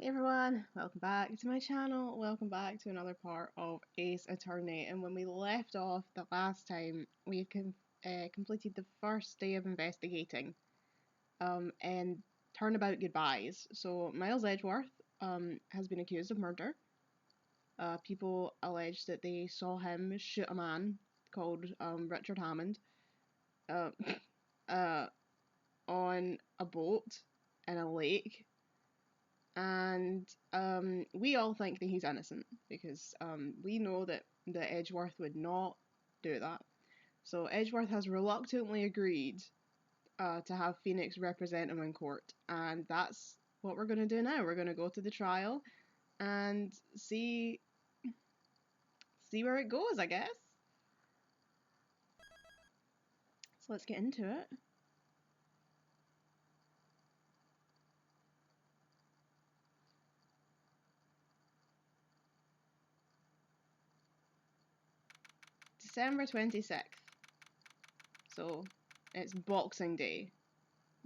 Hey everyone, welcome back to my channel, welcome back to another part of Ace Attorney, and when we left off the last time, we had completed the first day of investigating, and turnabout goodbyes. So Miles Edgeworth has been accused of murder. People allege that they saw him shoot a man called Richard Hammond on a boat in a lake. And we all think that he's innocent because we know that Edgeworth would not do that. So Edgeworth has reluctantly agreed to have Phoenix represent him in court, and that's what we're going to do now. We're going to go to the trial and see where it goes, I guess. So let's get into it. December 26th. So it's Boxing Day.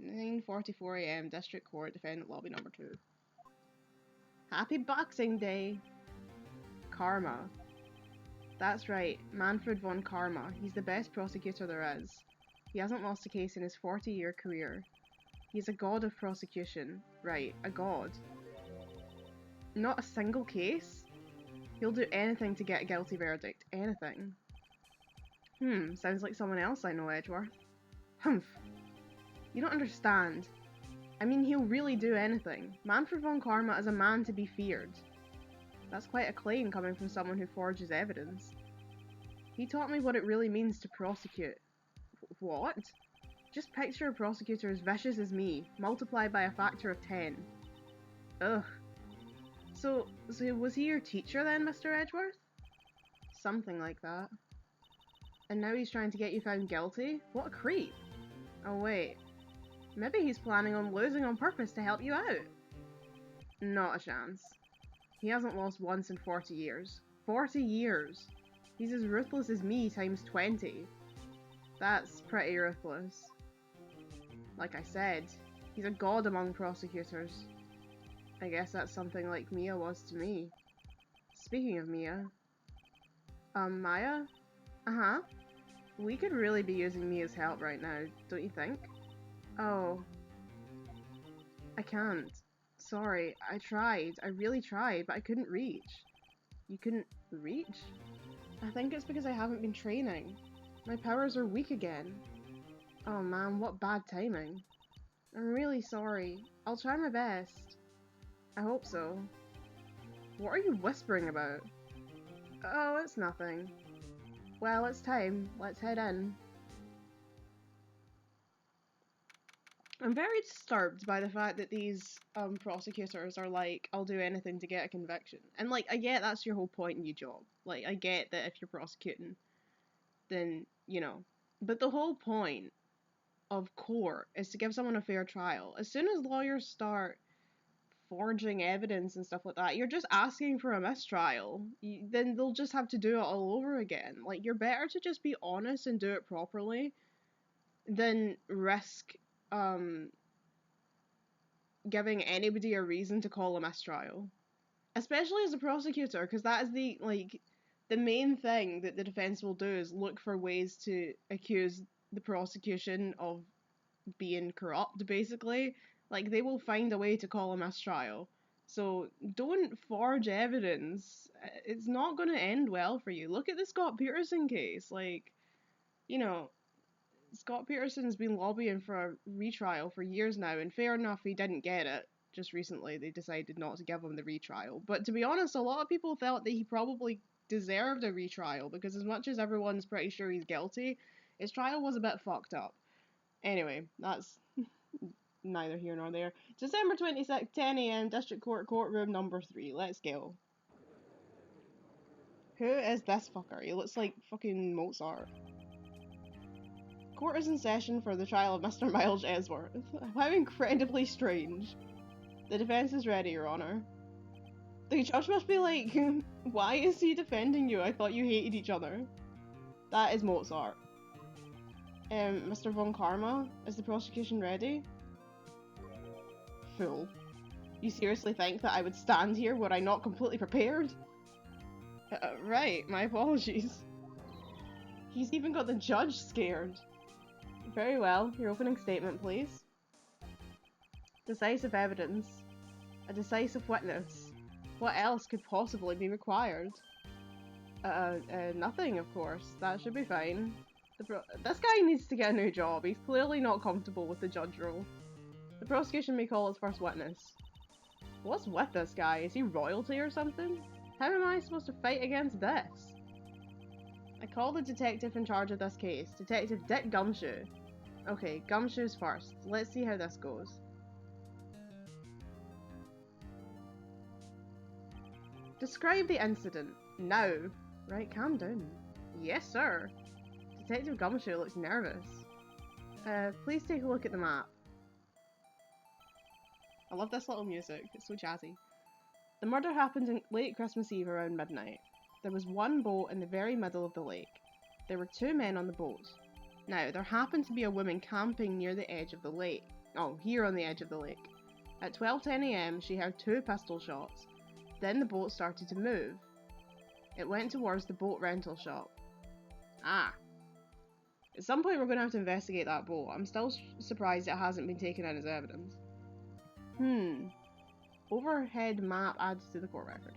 9:44 AM, District Court, Defendant Lobby number 2. Happy Boxing Day! Karma. That's right, Manfred von Karma. He's the best prosecutor there is. He hasn't lost a case in his 40-year career. He's a god of prosecution. Right, a god. Not a single case? He'll do anything to get a guilty verdict. Anything. Sounds like someone else I know, Edgeworth. Humph. You don't understand. I mean, he'll really do anything. Manfred von Karma is a man to be feared. That's quite a claim coming from someone who forges evidence. He taught me what it really means to prosecute. What? Just picture a prosecutor as vicious as me, multiplied by a factor of 10. Ugh. So was he your teacher then, Mr. Edgeworth? Something like that. And now he's trying to get you found guilty? What a creep. Oh wait. Maybe he's planning on losing on purpose to help you out. Not a chance. He hasn't lost once in 40 years. 40 years! He's as ruthless as me times 20. That's pretty ruthless. Like I said, he's a god among prosecutors. I guess that's something like Mia was to me. Speaking of Mia... Maya? Uh-huh. We could really be using Mia's help right now, don't you think? Oh. I can't. Sorry, I tried. I really tried, but I couldn't reach. You couldn't reach? I think it's because I haven't been training. My powers are weak again. Oh man, what bad timing. I'm really sorry. I'll try my best. I hope so. What are you whispering about? Oh, it's nothing. Well, it's time. Let's head in. I'm very disturbed by the fact that these prosecutors are like, I'll do anything to get a conviction. And like, I get that's your whole point in your job. Like, I get that if you're prosecuting, then, you know. But the whole point of court is to give someone a fair trial. As soon as lawyers start forging evidence and stuff like that, you're just asking for a mistrial. Then they'll just have to do it all over again. Like, you're better to just be honest and do it properly than risk giving anybody a reason to call a mistrial. Especially as a prosecutor, because that is the main thing that the defense will do is look for ways to accuse the prosecution of being corrupt, basically. Like, they will find a way to call a mistrial. So, don't forge evidence. It's not going to end well for you. Look at the Scott Peterson case. Like, you know, Scott Peterson's been lobbying for a retrial for years now, and fair enough, he didn't get it. Just recently, they decided not to give him the retrial. But to be honest, a lot of people felt that he probably deserved a retrial, because as much as everyone's pretty sure he's guilty, his trial was a bit fucked up. Anyway, that's neither here nor there. December 26th, 10 AM, District Court, courtroom number 3. Let's go. Who is this fucker? He looks like fucking Mozart. Court is in session for the trial of Mr. Miles Edgeworth. How incredibly strange. The defense is ready, Your Honor. The judge must be like, why is he defending you? I thought you hated each other. That is Mozart. Mr. von Karma, is the prosecution ready? Fool. You seriously think that I would stand here were I not completely prepared? Right, my apologies. He's even got the judge scared. Very well, your opening statement, please. Decisive evidence. A decisive witness. What else could possibly be required? Nothing, of course. That should be fine. This guy needs to get a new job. He's clearly not comfortable with the judge role. The prosecution may call its first witness. What's with this guy? Is he royalty or something? How am I supposed to fight against this? I call the detective in charge of this case, Detective Dick Gumshoe. Okay, Gumshoe's first. Let's see how this goes. Describe the incident. Now. Right, calm down. Yes, sir. Detective Gumshoe looks nervous. Please take a look at the map. I love this little music. It's so jazzy. The murder happened in late Christmas Eve around midnight. There was one boat in the very middle of the lake. There were 2 men on the boat. Now, there happened to be a woman camping near the edge of the lake. Oh, here on the edge of the lake. At 12:10 AM, she heard 2 pistol shots. Then the boat started to move. It went towards the boat rental shop. Ah. At some point we're going to have to investigate that boat. I'm still surprised it hasn't been taken in as evidence. Overhead map added to the court record.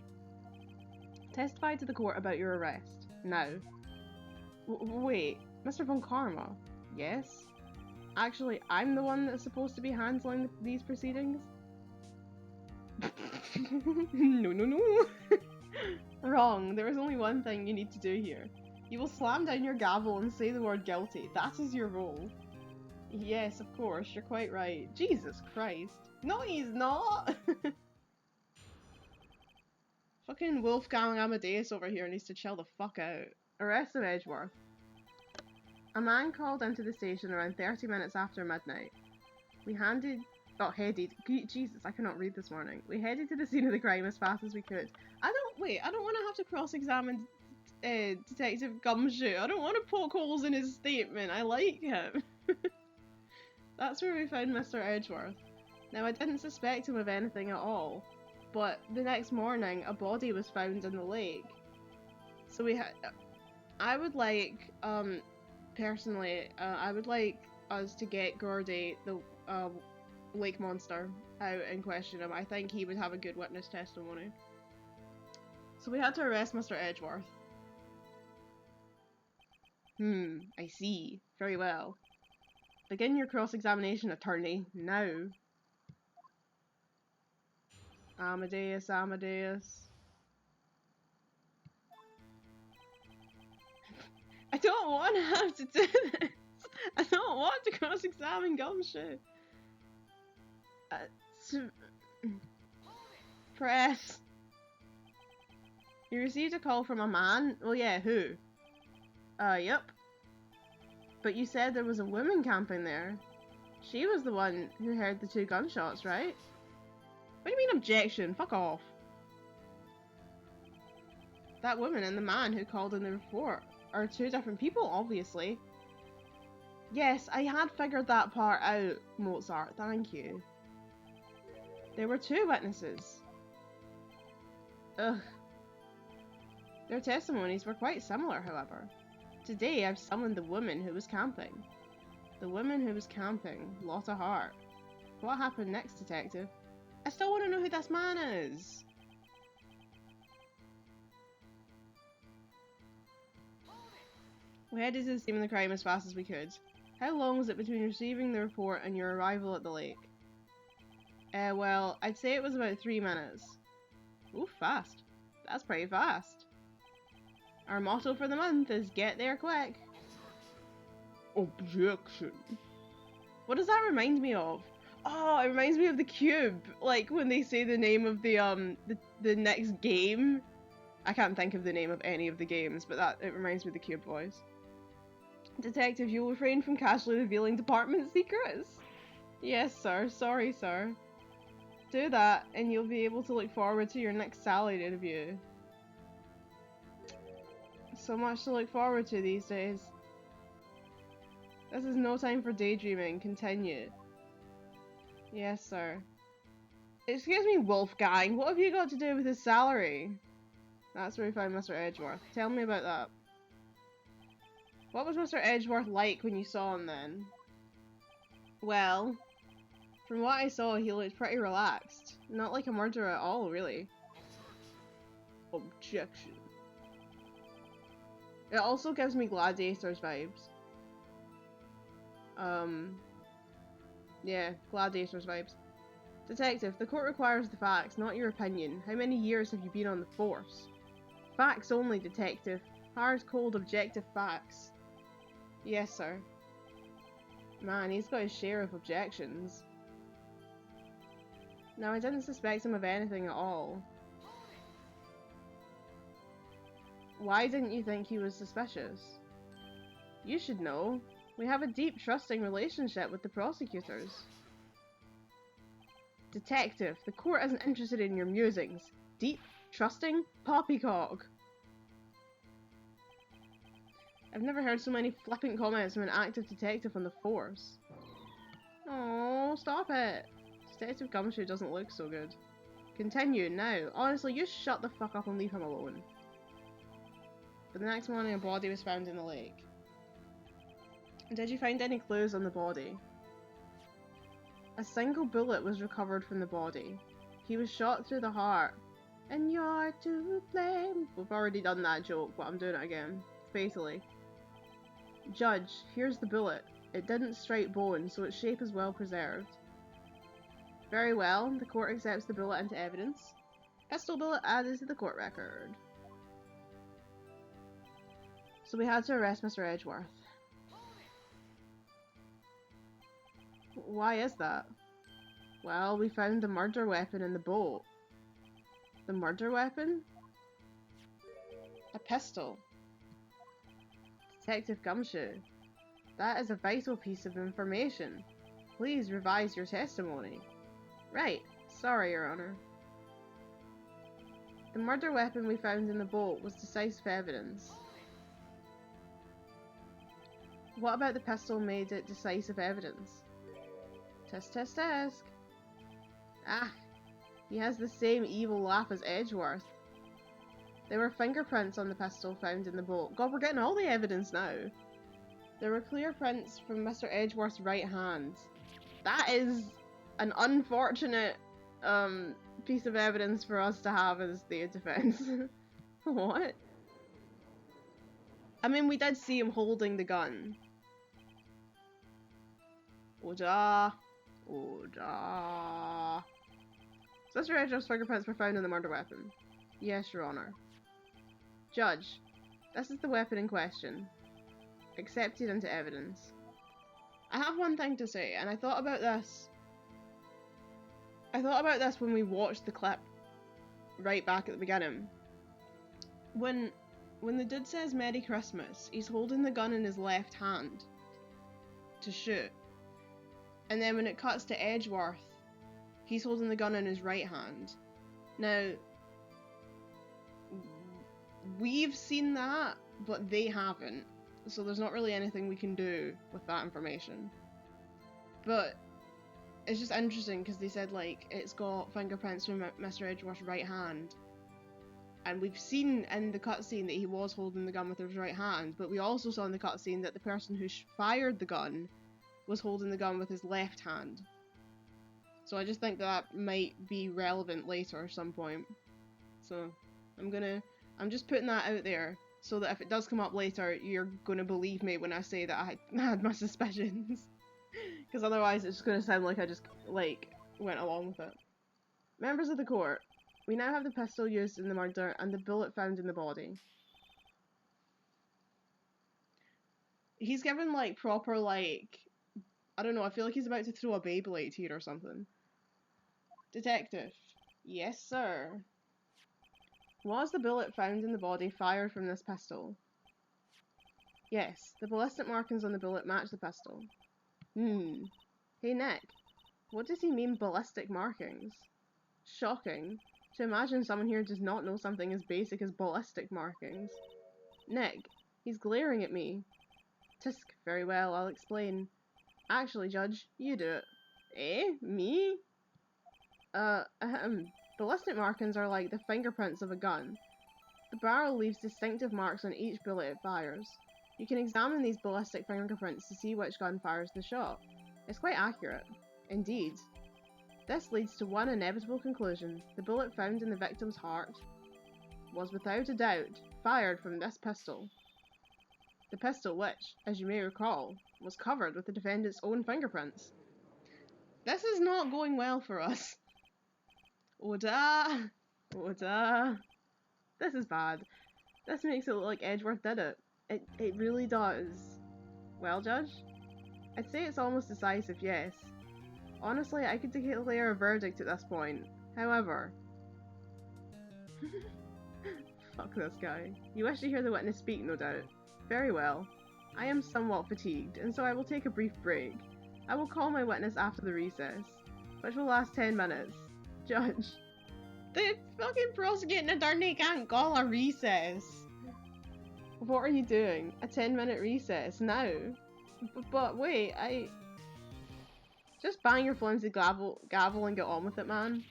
Testify to the court about your arrest. Now. Wait, Mr. Von Karma? Yes? Actually, I'm the one that's supposed to be handling these proceedings? No. Wrong. There is only one thing you need to do here. You will slam down your gavel and say the word guilty. That is your role. Yes, of course. You're quite right. Jesus Christ. No, he's not! Fucking Wolfgang Amadeus over here needs to chill the fuck out. Arrest of Edgeworth. A man called into the station around 30 minutes after midnight. Jesus, I cannot read this morning. We headed to the scene of the crime as fast as we could. I don't want to have to cross-examine Detective Gumshoe. I don't want to poke holes in his statement. I like him. That's where we found Mr. Edgeworth. Now, I didn't suspect him of anything at all, but the next morning, a body was found in the lake. So I would like, personally, I would like us to get Gordy, the lake monster, out and question him. I think he would have a good witness testimony. So we had to arrest Mr. Edgeworth. I see. Very well. Begin your cross-examination, attorney. Now. Amadeus. I don't want to have to do this. I don't want to cross-examine Gumshoe. Press. You received a call from a man? Well, yeah, who? Yep. But you said there was a woman camping there. She was the one who heard the 2 gunshots, right? What do you mean objection? Fuck off. That woman and the man who called in the report are 2 different people, obviously. Yes, I had figured that part out, Mozart, thank you. There were 2 witnesses. Ugh. Their testimonies were quite similar, however. Today I've summoned the woman who was camping. The woman who was camping. Lot of heart. What happened next, detective? I still want to know who this man is. We headed to the scene of the crime as fast as we could. How long was it between receiving the report and your arrival at the lake? Well, I'd say it was about 3 minutes. Ooh, fast. That's pretty fast. Our motto for the month is get there quick. Objection. What does that remind me of? Oh, it reminds me of the Cube. Like when they say the name of the next game. I can't think of the name of any of the games, but it reminds me of the Cube voice. Detective, you'll refrain from casually revealing department secrets? Yes, sir. Sorry, sir. Do that, and you'll be able to look forward to your next salary interview. So much to look forward to these days. This is no time for daydreaming. Continue. Yes, sir. Excuse me, Wolfgang, what have you got to do with his salary? That's where we found Mr. Edgeworth. Tell me about that. What was Mr. Edgeworth like when you saw him then? Well, from what I saw, he looked pretty relaxed. Not like a murderer at all, really. Objection. It also gives me Gladiators vibes. Yeah, Gladiators vibes. Detective, the court requires the facts, not your opinion. How many years have you been on the force? Facts only, detective. Hard, cold, objective facts. Yes, sir. Man, he's got his share of objections. No, I didn't suspect him of anything at all. Why didn't you think he was suspicious? You should know. We have a deep, trusting relationship with the prosecutors. Detective, the court isn't interested in your musings. Deep, trusting, poppycock. I've never heard so many flippant comments from an active detective on the force. Oh, stop it. Detective Gumshoe doesn't look so good. Continue, now. Honestly, you shut the fuck up and leave him alone. But the next morning a body was found in the lake. Did you find any clues on the body? A single bullet was recovered from the body. He was shot through the heart. And you're to blame. We've already done that joke, but I'm doing it again. Fatally. Judge, here's the bullet. It didn't strike bone, so its shape is well preserved. Very well, the court accepts the bullet into evidence. Pistol bullet added to the court record. So we had to arrest Mr. Edgeworth. Why is that? Well, we found the murder weapon in the boat. The murder weapon? A pistol. Detective Gumshoe. That is a vital piece of information. Please revise your testimony. Right. Sorry, Your Honor. The murder weapon we found in the boat was decisive evidence. What about the pistol made it decisive evidence? Tisk tisk tisk. Ah, he has the same evil laugh as Edgeworth. There were fingerprints on the pistol found in the boat. God, we're getting all the evidence now. There were clear prints from Mr. Edgeworth's right hand. That is an unfortunate piece of evidence for us to have as the defense. What? I mean, we did see him holding the gun. Oja. Oja. So Mr. Edgeworth's fingerprints were found in the murder weapon. Yes, Your Honor. Judge, this is the weapon in question. Accepted into evidence. I have one thing to say, and I thought about this. When we watched the clip right back at the beginning. When the dude says Merry Christmas, he's holding the gun in his left hand to shoot. And then when it cuts to Edgeworth, he's holding the gun in his right hand. Now, we've seen that, but they haven't. So there's not really anything we can do with that information. But it's just interesting because they said, like, it's got fingerprints from Mr. Edgeworth's right hand. And we've seen in the cutscene that he was holding the gun with his right hand, but we also saw in the cutscene that the person who fired the gun was holding the gun with his left hand. So I just think that might be relevant later at some point. So I'm just putting that out there so that if it does come up later, you're gonna believe me when I say that I had my suspicions. Because otherwise it's just gonna sound like I just, like, went along with it. Members of the court, we now have the pistol used in the murder and the bullet found in the body. He's given, like, proper, like, I don't know, I feel like he's about to throw a Beyblade here or something. Detective. Yes, sir. Was the bullet found in the body fired from this pistol? Yes, the ballistic markings on the bullet match the pistol. Hey Nick, what does he mean ballistic markings? Shocking. To imagine someone here does not know something as basic as ballistic markings. Nick, he's glaring at me. Tisk, very well, I'll explain. Actually, Judge, you do it. Eh? Me? Ballistic markings are like the fingerprints of a gun. The barrel leaves distinctive marks on each bullet it fires. You can examine these ballistic fingerprints to see which gun fires the shot. It's quite accurate. Indeed. This leads to one inevitable conclusion. The bullet found in the victim's heart was without a doubt fired from this pistol. The pistol which, as you may recall, was covered with the defendant's own fingerprints. This is not going well for us. Oda! Oda! This is bad. This makes it look like Edgeworth did it. It really does. Well, Judge? I'd say it's almost decisive, yes. Honestly, I could declare a verdict at this point. However... Fuck this guy. You wish to hear the witness speak, no doubt. Very well. I am somewhat fatigued, and so I will take a brief break. I will call my witness after the recess, which will last 10 minutes. Judge. The fucking prosecuting attorney can't call a recess. What are you doing? A 10-minute recess? Now? But wait, Just bang your flimsy gavel and get on with it, man.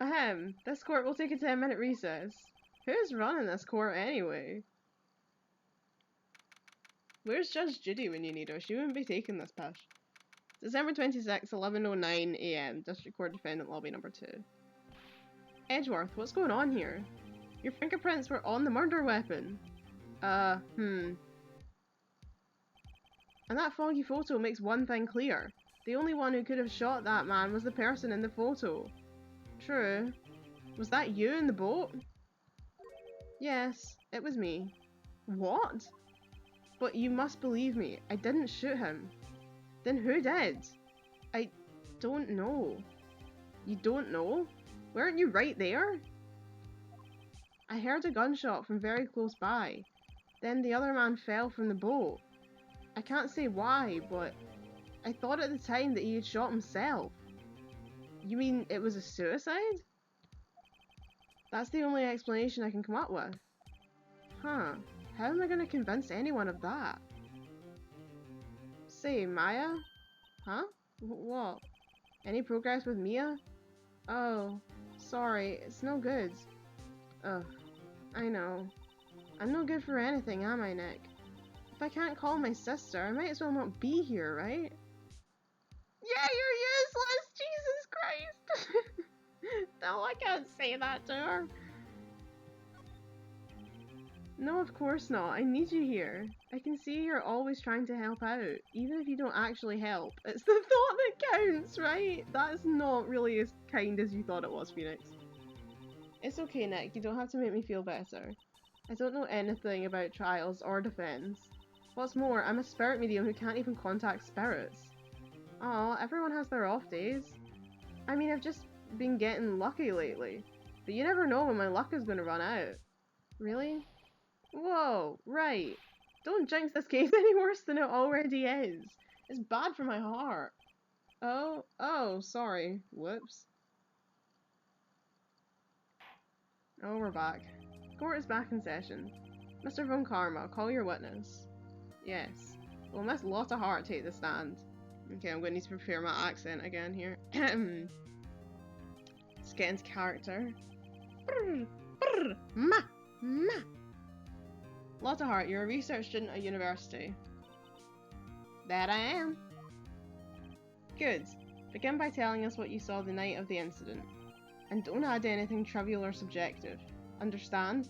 Ahem, this court will take a 10-minute recess. Who's running this court anyway? Where's Judge Judy when you need her? She wouldn't be taking this pish. December 26, 11:09 AM, District Court Defendant Lobby number 2. Edgeworth, what's going on here? Your fingerprints were on the murder weapon. And that foggy photo makes one thing clear. The only one who could have shot that man was the person in the photo. True. Was that you in the boat? Yes, it was me. What? But you must believe me, I didn't shoot him. Then who did? I don't know. You don't know? Weren't you right there? I heard a gunshot from very close by. Then the other man fell from the boat. I can't say why, but I thought at the time that he had shot himself. You mean it was a suicide? That's the only explanation I can come up with. Huh. How am I going to convince anyone of that? Say, Maya? Huh? What? Any progress with Mia? Oh, sorry, it's no good. Ugh, I know. I'm no good for anything, am I, Nick? If I can't call my sister, I might as well not be here, right? Yeah, you're useless! Jesus Christ! No, I can't say that to her. No, of course not. I need you here. I can see you're always trying to help out, even if you don't actually help. It's the thought that counts, right? That's not really as kind as you thought it was, Phoenix. It's okay, Nick. You don't have to make me feel better. I don't know anything about trials or defense. What's more, I'm a spirit medium who can't even contact spirits. Aw, everyone has their off days. I mean, I've just been getting lucky lately. But you never know when my luck is going to run out. Really? Whoa, right. Don't jinx this case any worse than it already is. It's bad for my heart. Oh, sorry. Whoops. Oh, we're back. Court is back in session. Mr. Von Karma, call your witness. Yes. Will Miss Lotta Hart take the stand? Okay, I'm going to need to prepare my accent again here. Let's get into character. Ma! Lotta Hart, you're a research student at university. That I am. Good. Begin by telling us what you saw the night of the incident. And don't add anything trivial or subjective. Understand?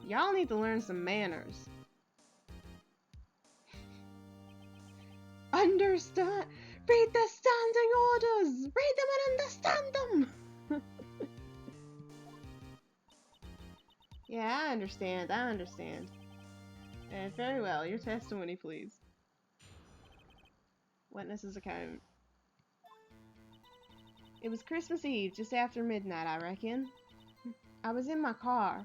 Y'all need to learn some manners. Understand? Read the standing orders! Read them and understand them! Yeah, I understand. Very well. Your testimony, please. Witness's account. It was Christmas Eve, just after midnight, I reckon. I was in my car.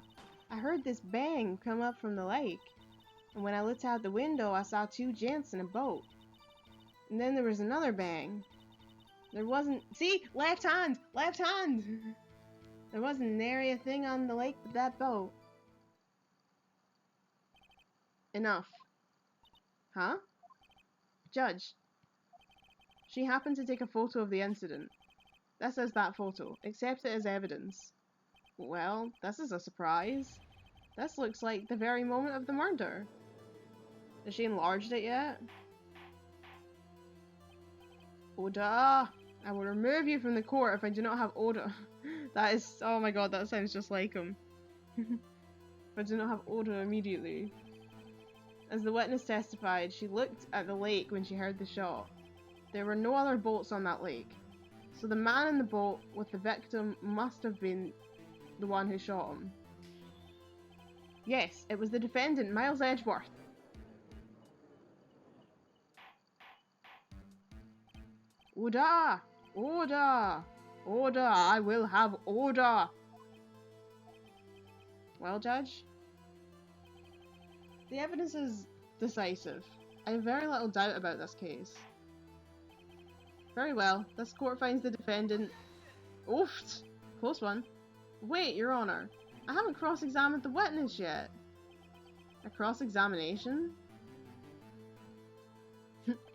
I heard this bang come up from the lake. And when I looked out the window, I saw two gents in a boat. And then there was another bang. There wasn't... See? Left hand! Left hand! There wasn't nary a thing on the lake but that boat. Enough. Huh? Judge. She happened to take a photo of the incident. This is that photo. Accept it as evidence. Well, this is a surprise. This looks like the very moment of the murder. Has she enlarged it yet? Oda! I will remove you from the court if I do not have Oda. That is... oh my god, that sounds just like him. If I do not have Oda immediately. As the witness testified, she looked at the lake when she heard the shot. There were no other boats on that lake. So the man in the boat with the victim must have been the one who shot him. Yes, it was the defendant, Miles Edgeworth. Order! Order! Order! I will have order! Well, Judge? The evidence is decisive. I have very little doubt about this case. Very well. This court finds the defendant... Oof! Close one. Wait, Your Honour. I haven't cross-examined the witness yet. A cross-examination?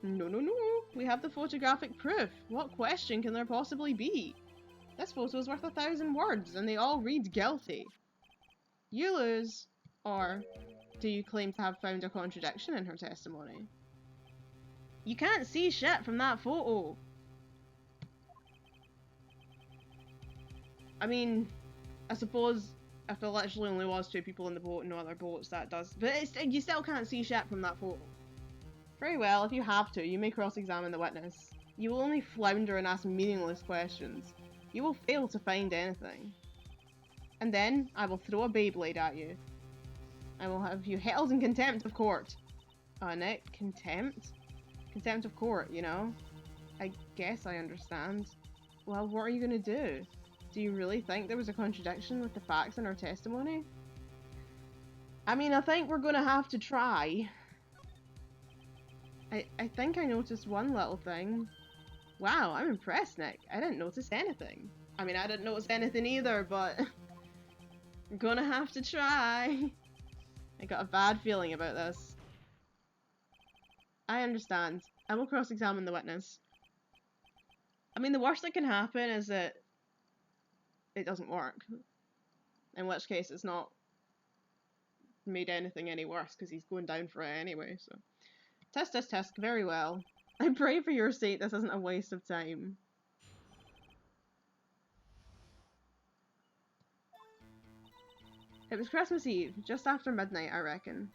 No, no, no. We have the photographic proof. What question can there possibly be? This photo is worth 1,000 words, and they all read guilty. You lose. Or, do you claim to have found a contradiction in her testimony? You can't see shit from that photo. I mean, I suppose if there literally only was 2 people in the boat and no other boats, that does... but you still can't see shit from that photo. Very well, if you have to, you may cross-examine the witness. You will only flounder and ask meaningless questions. You will fail to find anything. And then, I will throw a Beyblade at you. I will have you held in contempt of court. Nick, contempt? Contempt of court, you know? I guess I understand. Well, what are you gonna do? Do you really think there was a contradiction with the facts in her testimony? I mean, I think we're gonna have to try. I think I noticed one little thing. Wow, I'm impressed, Nick. I didn't notice anything. I mean, I didn't notice anything either, but... we're gonna have to try. I got a bad feeling about this. I understand. I will cross-examine the witness. I mean, the worst that can happen is that it doesn't work. In which case, it's not made anything any worse, because he's going down for it anyway, so... Test, test, test. Very well. I pray for your sake this isn't a waste of time. It was Christmas Eve, just after midnight, I reckon.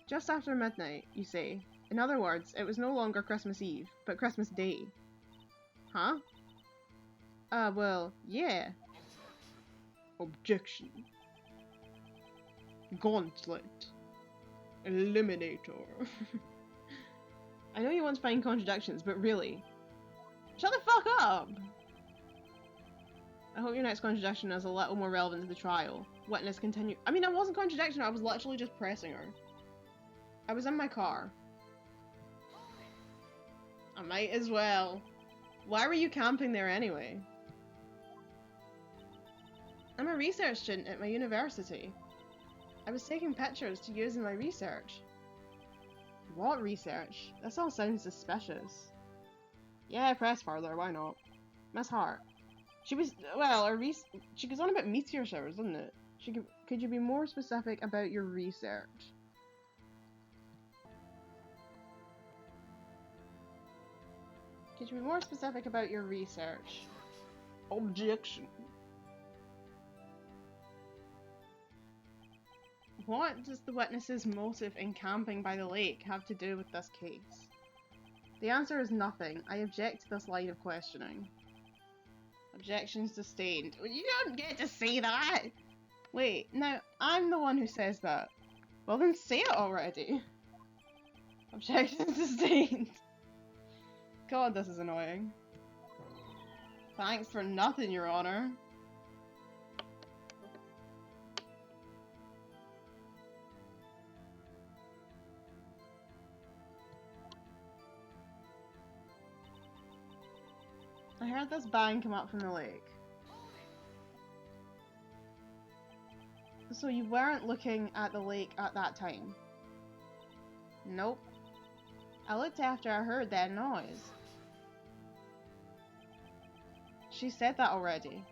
Just after midnight, you say. In other words, it was no longer Christmas Eve, but Christmas Day. Huh? Well, yeah. Objection. Gauntlet. Eliminator. I know you want to find contradictions, but really. Shut the fuck up! I hope your next contradiction is a little more relevant to the trial. Witness continue. I mean, I wasn't contradiction, I was literally just pressing her. I was in my car. I might as well. Why were you camping there anyway? I'm a research student at my university. I was taking pictures to use in my research. What research? This all sounds suspicious. Yeah, press further, why not? Miss Hart. She was, well, she goes on about meteor showers, doesn't it? Could you be more specific about your research? Could you be more specific about your research? Objection. What does the witness's motive in camping by the lake have to do with this case? The answer is nothing. I object to this line of questioning. Objection sustained. You don't get to say that! Wait, now, I'm the one who says that. Well then say it already. Objection sustained. God, this is annoying. Thanks for nothing, Your Honor. I heard this bang come up from the lake. So you weren't looking at the lake at that time? Nope. I looked after I heard that noise. She said that already.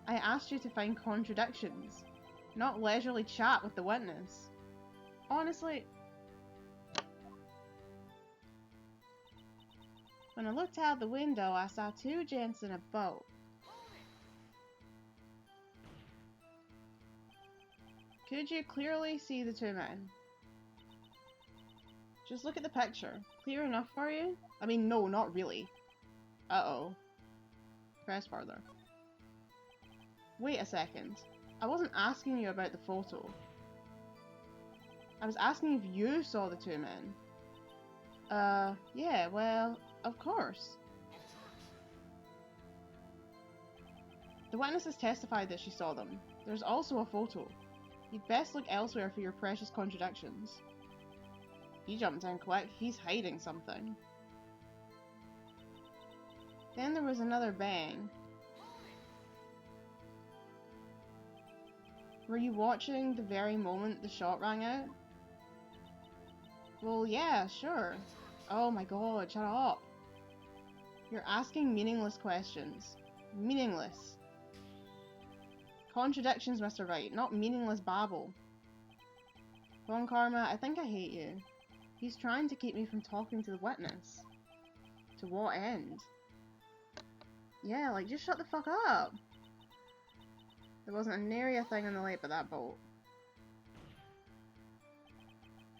I asked you to find contradictions, not leisurely chat with the witness. Honestly, when I looked out the window, I saw two gents in a boat. Could you clearly see the two men? Just look at the picture. Clear enough for you? I mean, no, not really. Uh-oh. Press further. Wait a second. I wasn't asking you about the photo. I was asking if you saw the two men. Yeah, well, of course. The witness has testified that she saw them. There's also a photo. You'd best look elsewhere for your precious contradictions. He jumped in quick. He's hiding something. Then there was another bang. Were you watching the very moment the shot rang out? Well, yeah, sure. Oh my god, shut up. You're asking meaningless questions. Meaningless. Contradictions, Mr. Wright, not meaningless babble. Von Karma, I think I hate you. He's trying to keep me from talking to the witness. To what end? Yeah, like, just shut the fuck up. There wasn't a nary a thing on the lake but that boat.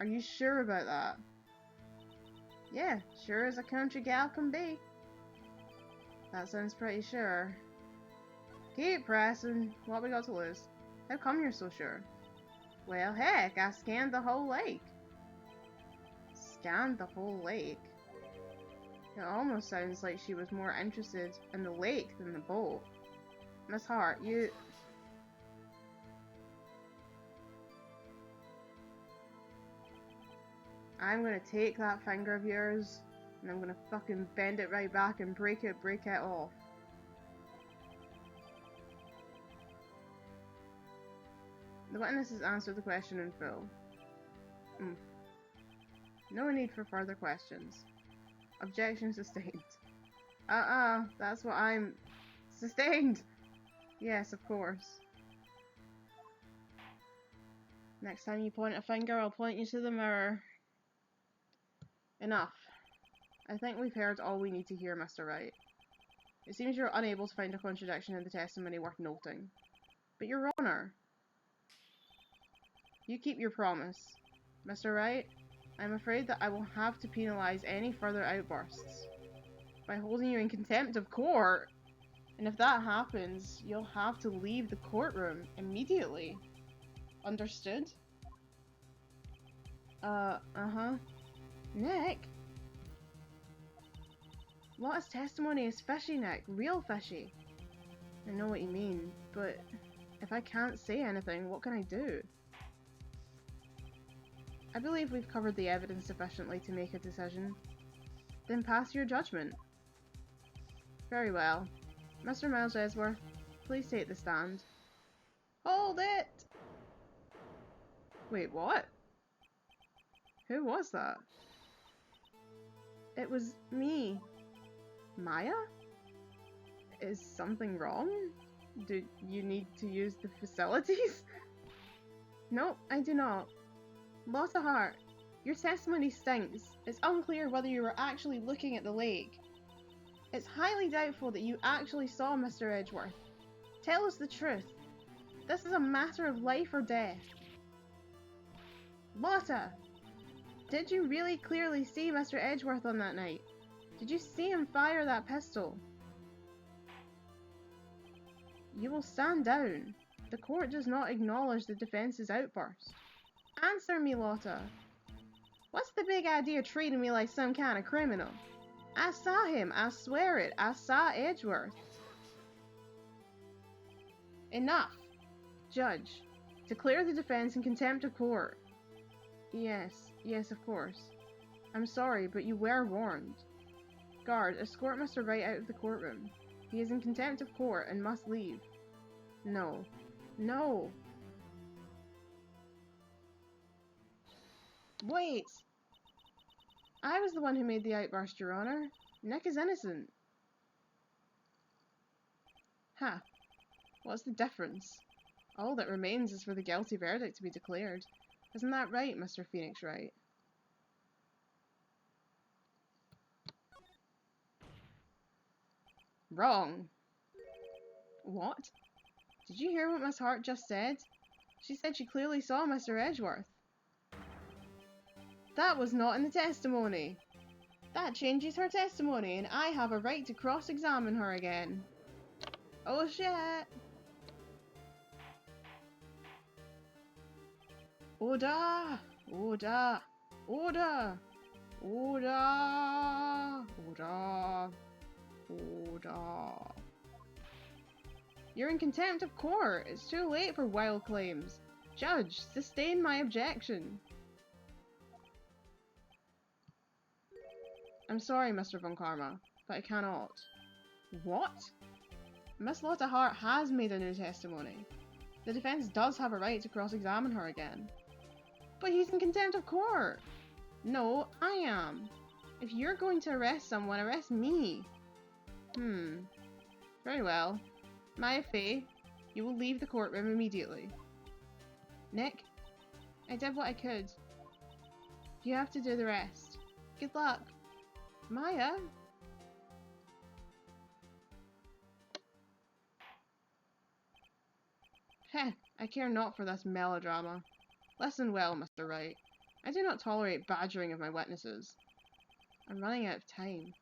Are you sure about that? Yeah, sure as a country gal can be. That sounds pretty sure. Keep pressing. What we got to lose? How come you're so sure? Well, heck, I scanned the whole lake. Scanned the whole lake? It almost sounds like she was more interested in the lake than the boat. Miss Hart, you... I'm gonna take that finger of yours, and I'm gonna fucking bend it right back and break it off. The witness has answered the question in full. No need for further questions. Objection sustained. That's what I'm... Sustained! Yes, of course. Next time you point a finger, I'll point you to the mirror. Enough. I think we've heard all we need to hear, Mr. Wright. It seems you're unable to find a contradiction in the testimony worth noting. But Your Honour, you keep your promise. Mr. Wright, I'm afraid that I will have to penalise any further outbursts by holding you in contempt of court. And if that happens, you'll have to leave the courtroom immediately. Understood? Uh-huh. Nick? Lotta's testimony is fishy, Nick. Real fishy. I know what you mean, but if I can't say anything, what can I do? I believe we've covered the evidence sufficiently to make a decision. Then pass your judgment. Very well. Mr. Miles Edgeworth, please take the stand. Hold it! Wait, what? Who was that? It was me. Maya? Is something wrong? Do you need to use the facilities? No, I do not. Lotta Hart, your testimony stinks. It's unclear whether you were actually looking at the lake. It's highly doubtful that you actually saw Mr. Edgeworth. Tell us the truth. This is a matter of life or death. Lotta! Did you really clearly see Mr. Edgeworth on that night? Did you see him fire that pistol? You will stand down. The court does not acknowledge the defence's outburst. Answer me, Lotta. What's the big idea treating me like some kind of criminal? I saw him. I swear it. I saw Edgeworth. Enough. Judge, declare the defense in contempt of court. Yes, of course. I'm sorry, but you were warned. Guard, escort Mr. Wright out of the courtroom. He is in contempt of court and must leave. No. No! Wait! I was the one who made the outburst, Your Honor. Nick is innocent. Ha. What's the difference? All that remains is for the guilty verdict to be declared. Isn't that right, Mr. Phoenix Wright? Wrong. What? Did you hear what Miss Hart just said? She said she clearly saw Mr. Edgeworth. That was not in the testimony. That changes her testimony, and I have a right to cross-examine her again. Oh shit! Order! Order! Order! Order! Order! Order! You're in contempt of court. It's too late for wild claims. Judge, sustain my objection. I'm sorry, Mr. Von Karma, but I cannot. What? Miss Lotta Hart has made a new testimony. The defense does have a right to cross-examine her again. But he's in contempt of court. No, I am. If you're going to arrest someone, arrest me. Very well. Maya Fey, you will leave the courtroom immediately. Nick, I did what I could. You have to do the rest. Good luck. Maya? Heh, I care not for this melodrama. Listen well, Mr. Wright. I do not tolerate badgering of my witnesses. I'm running out of time.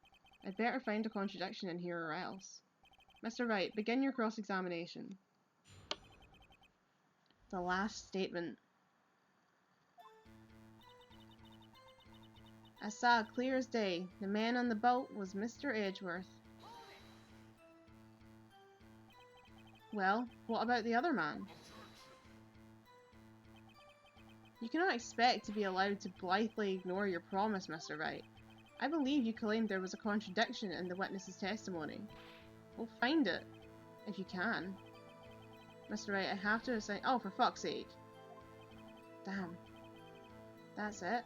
I'd better find a contradiction in here or else. Mr. Wright, begin your cross-examination. The last statement. I saw clear as day. The man on the boat was Mr. Edgeworth. Well, what about the other man? You cannot expect to be allowed to blithely ignore your promise, Mr. Wright. I believe you claimed there was a contradiction in the witness's testimony. Well, find it, if you can. Mr. Wright, I have to assign— oh, for fuck's sake. Damn. That's it?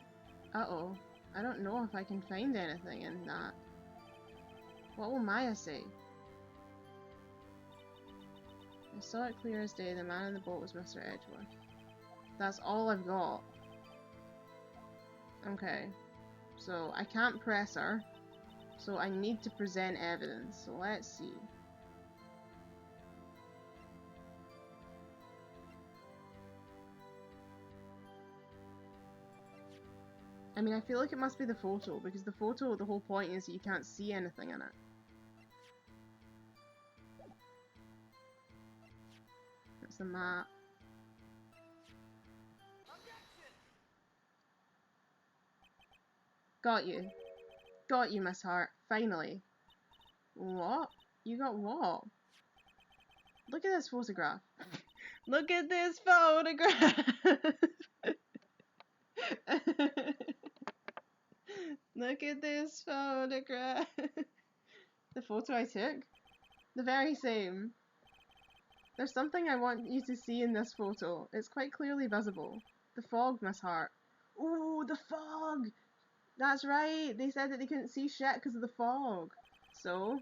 Uh-oh. I don't know if I can find anything in that. What will Maya say? I saw it clear as day. The man in the boat was Mr. Edgeworth. That's all I've got. Okay. So, I can't press her. So, I need to present evidence. So, let's see. I mean, I feel like it must be the photo, because the photo, the whole point is that you can't see anything in it. That's the map. Got you. Got you, Miss Hart. Finally. What? You got what? Look at this photograph. Look at this photograph! Look at this photograph. The photo I took? The very same. There's something I want you to see in this photo. It's quite clearly visible. The fog, Miss Hart. Ooh, the fog! That's right. They said that they couldn't see shit because of the fog. So?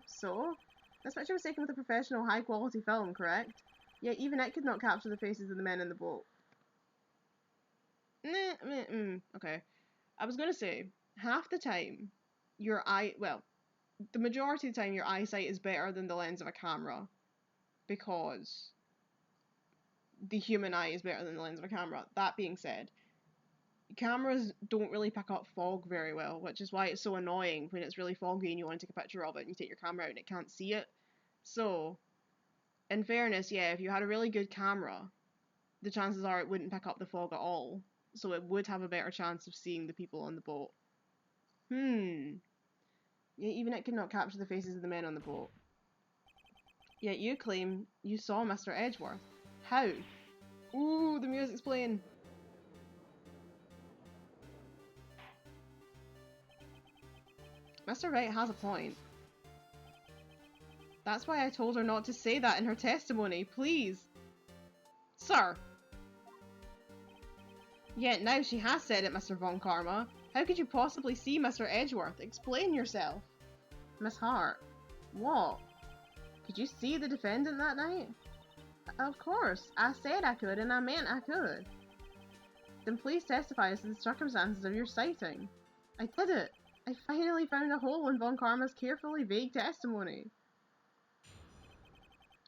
This picture was taken with a professional, high-quality film, correct? Yet even it could not capture the faces of the men in the boat. Okay. I was gonna say, half the time, the majority of the time your eyesight is better than the lens of a camera. Because the human eye is better than the lens of a camera. That being said, cameras don't really pick up fog very well, which is why it's so annoying when it's really foggy and you want to take a picture of it and you take your camera out and it can't see it. So, in fairness, yeah, if you had a really good camera, the chances are it wouldn't pick up the fog at all. So it would have a better chance of seeing the people on the boat. Yeah, even it could not capture the faces of the men on the boat. Yet you claim you saw Mr. Edgeworth. How? Ooh, the music's playing. Mr. Wright has a point. That's why I told her not to say that in her testimony, please. Sir. Yet now she has said it, Mr. Von Karma. How could you possibly see Mr. Edgeworth? Explain yourself. Miss Hart. What? Could you see the defendant that night? Of course. I said I could, and I meant I could. Then please testify as to the circumstances of your sighting. I did it. I finally found a hole in Von Karma's carefully vague testimony.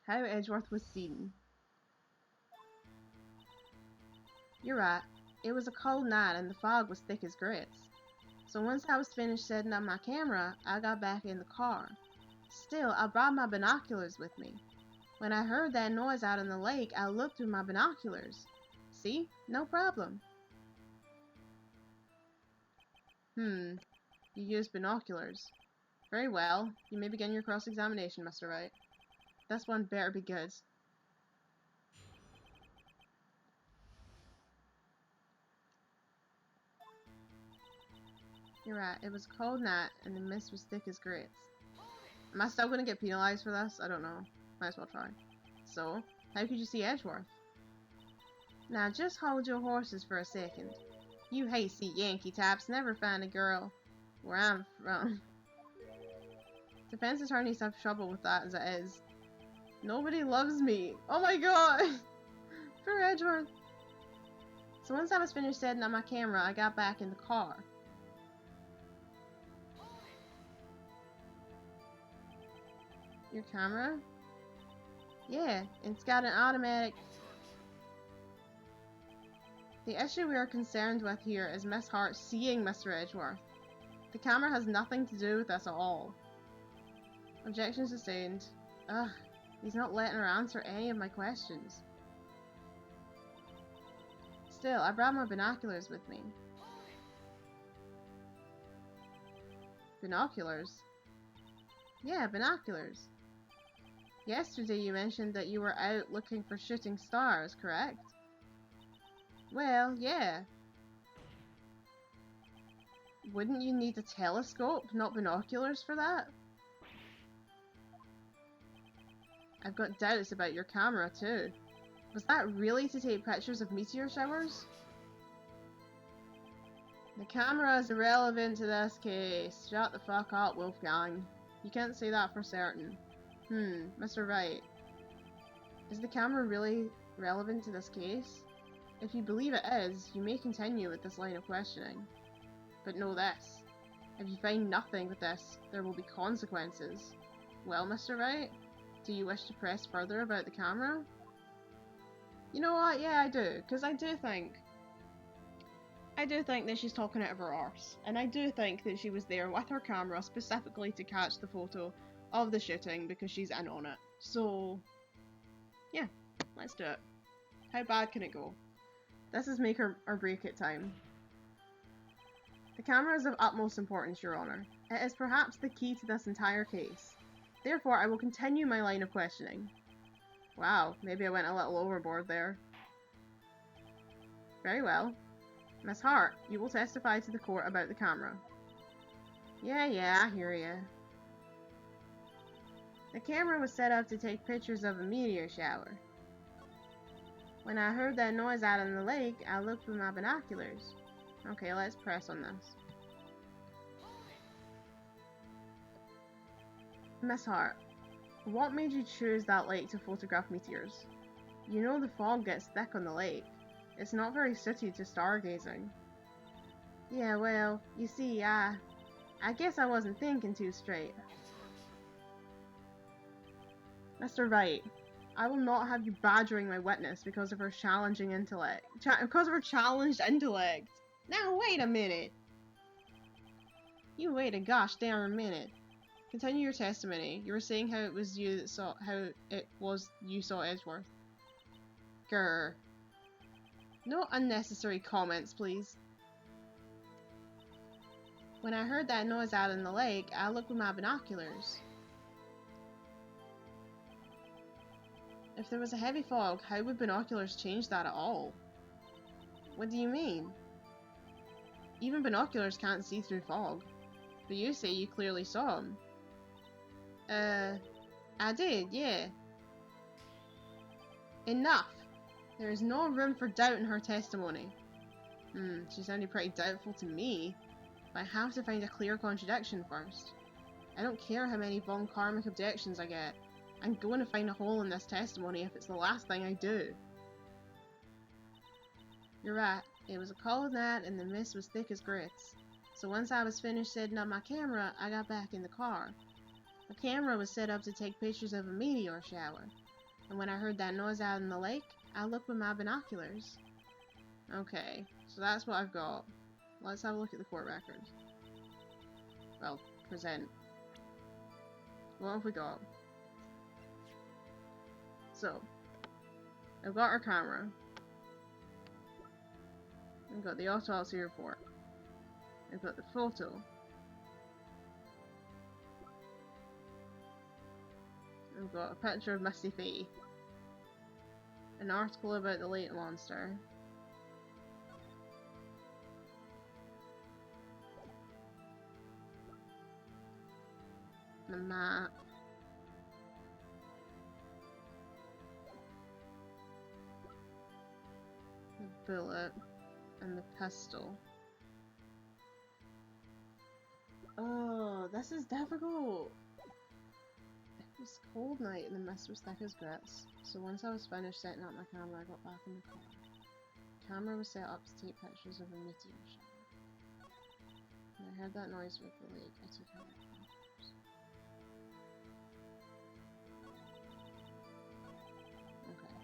How Edgeworth was seen. You're right. It was a cold night and the fog was thick as grits. So once I was finished setting up my camera, I got back in the car. Still, I brought my binoculars with me. When I heard that noise out in the lake, I looked through my binoculars. See? No problem. You used binoculars. Very well. You may begin your cross-examination, Mr. Wright. This one better be good. You're right, it was a cold night and the mist was thick as grits. Am I still gonna get penalized for this? I don't know. Might as well try. So, how could you see Edgeworth? Now just hold your horses for a second. You hasty Yankee types never find a girl where I'm from. Defense attorneys have trouble with that as it is. Nobody loves me. Oh my god! For Edgeworth. So once I was finished setting up my camera, I got back in the car. Your camera? Yeah, it's got an automatic... The issue we are concerned with here is Miss Hart seeing Mr. Edgeworth. The camera has nothing to do with this at all. Objection sustained. Ugh, he's not letting her answer any of my questions. Still, I brought my binoculars with me. Binoculars? Yeah, binoculars. Yesterday you mentioned that you were out looking for shooting stars, correct? Well, yeah. Wouldn't you need a telescope, not binoculars, for that? I've got doubts about your camera, too. Was that really to take pictures of meteor showers? The camera is irrelevant to this case. Shut the fuck up, Wolfgang. You can't say that for certain. Mr. Wright. Is the camera really relevant to this case? If you believe it is, you may continue with this line of questioning. But know this. If you find nothing with this, there will be consequences. Well, Mr. Wright? Do you wish to press further about the camera? You know what? Yeah, I do. Because I do think that she's talking out of her arse. And I do think that she was there with her camera specifically to catch the photo of the shooting because she's in on it. So, yeah, let's do it. How bad can it go? This is make or break it time. The camera is of utmost importance, Your Honour. It is perhaps the key to this entire case. Therefore, I will continue my line of questioning. Wow, maybe I went a little overboard there. Very well. Miss Hart, you will testify to the court about the camera. Yeah, I hear ya. The camera was set up to take pictures of a meteor shower. When I heard that noise out in the lake, I looked with my binoculars. Okay, let's press on this. Miss Hart, what made you choose that lake to photograph meteors? You know the fog gets thick on the lake. It's not very suited to stargazing. Yeah, well, you see, I guess I wasn't thinking too straight. Mr. Wright, I will not have you badgering my witness because of her challenging intellect. Because of her challenged intellect. Now wait a minute. You wait a gosh damn minute. Continue your testimony. You were saying how it was you that saw you saw Edgeworth. Grr. No unnecessary comments, please. When I heard that noise out in the lake, I looked with my binoculars. If there was a heavy fog, how would binoculars change that at all? What do you mean? Even binoculars can't see through fog. But you say you clearly saw him. I did, yeah. Enough! There is no room for doubt in her testimony. She sounded pretty doubtful to me. But I have to find a clear contradiction first. I don't care how many von karmic objections I get. I'm going to find a hole in this testimony if it's the last thing I do. You're right. It was a cold night and the mist was thick as grits. So once I was finished setting up my camera, I got back in the car. The camera was set up to take pictures of a meteor shower. And when I heard that noise out in the lake, I looked with my binoculars. Okay, so that's what I've got. Let's have a look at the court record. Well, present. What have we got? So, I've got our camera. I've got the autopsy report. I've got the photo. I've got a picture of Misty Faye. An article about the lake monster. The map. The bullet. And the pistol. Oh, this is difficult! It was a cold night and the mist was thick as grits. So once I was finished setting up my camera, I got back in the car. The camera was set up to take pictures of a meteor shower. When I heard that noise with the lake, I took out my pictures. Okay.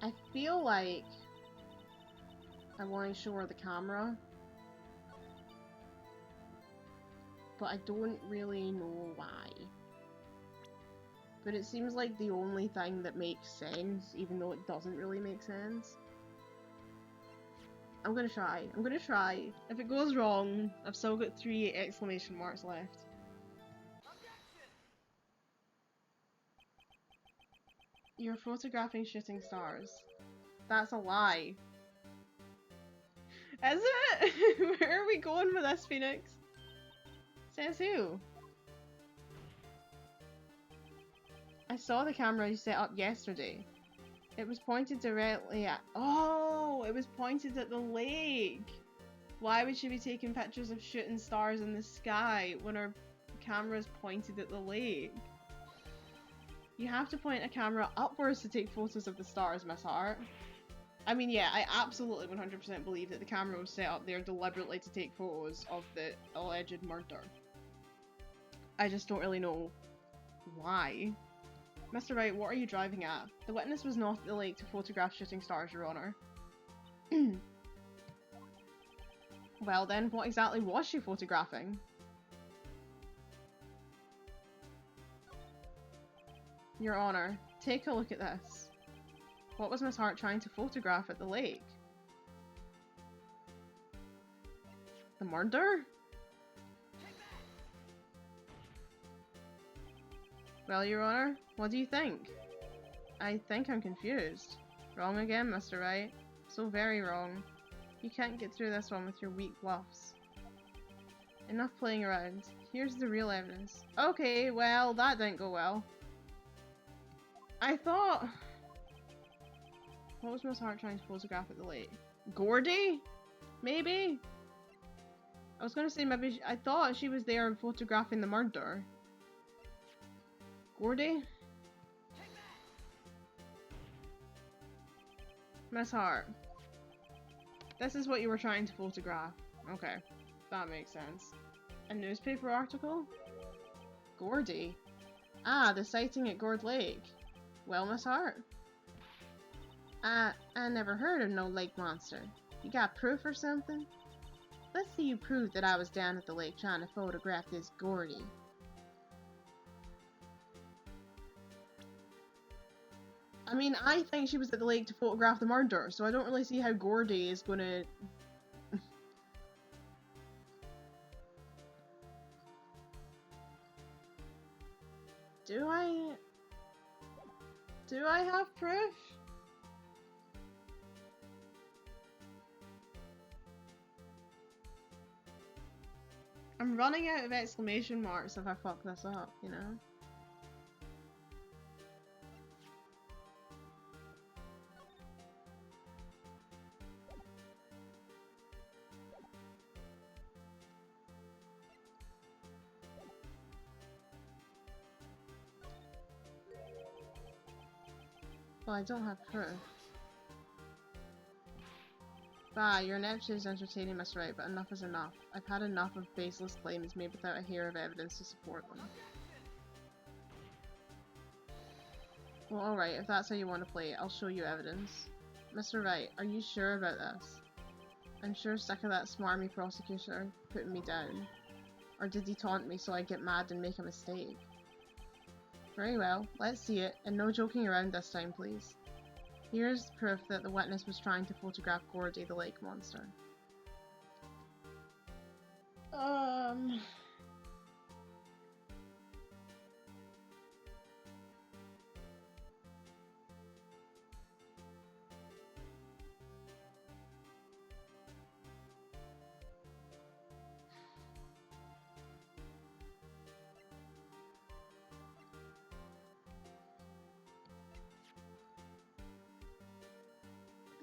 I feel like I want to show her the camera, but I don't really know why. But it seems like the only thing that makes sense, even though it doesn't really make sense. I'm gonna try. I'm gonna try. If it goes wrong, I've still got 3 exclamation marks left. Objection! You're photographing shooting stars. That's a lie. Is it? Where are we going with this, Phoenix? Says who? I saw the camera you set up yesterday. It was pointed directly at— oh, it was pointed at the lake. Why would she be taking pictures of shooting stars in the sky when her camera's pointed at the lake? You have to point a camera upwards to take photos of the stars, Miss Hart. I mean, yeah, I absolutely 100% believe that the camera was set up there deliberately to take photos of the alleged murder. I just don't really know why. Mr. Wright, what are you driving at? The witness was not at the lake to photograph shooting stars, Your Honour. Well then, what exactly was she photographing? Your Honour, take a look at this. What was Miss Hart trying to photograph at the lake? The murder? Well, Your Honour, what do you think? I think I'm confused. Wrong again, Mr. Wright. So very wrong. You can't get through this one with your weak bluffs. Enough playing around. Here's the real evidence. Okay, well, that didn't go well. I thought... What was Miss Hart trying to photograph at the lake? Gordy? Maybe? I was gonna say maybe I thought she was there photographing the murder. Gordy? Miss Hart. This is what you were trying to photograph. Okay, that makes sense. A newspaper article? Gordy? Ah, the sighting at Gord Lake. Well, Miss Hart? I never heard of no lake monster. You got proof or something? Let's see you prove that I was down at the lake trying to photograph this Gordy. I mean, I think she was at the lake to photograph the murder, so I don't really see how Gordy is gonna... Do I have proof? I'm running out of exclamation marks if I fuck this up, you know? Well, I don't have proof. Bah, your nephew is entertaining Miss Wright, but enough is enough. I've had enough of baseless claims made without a hair of evidence to support them. Well, alright, if that's how you want to play it, I'll show you evidence. Mr. Wright, are you sure about this? I'm sure sick of that smarmy prosecutor putting me down. Or did he taunt me so I get mad and make a mistake? Very well, let's see it, and no joking around this time, please. Here's proof that the witness was trying to photograph Gordy, the lake monster.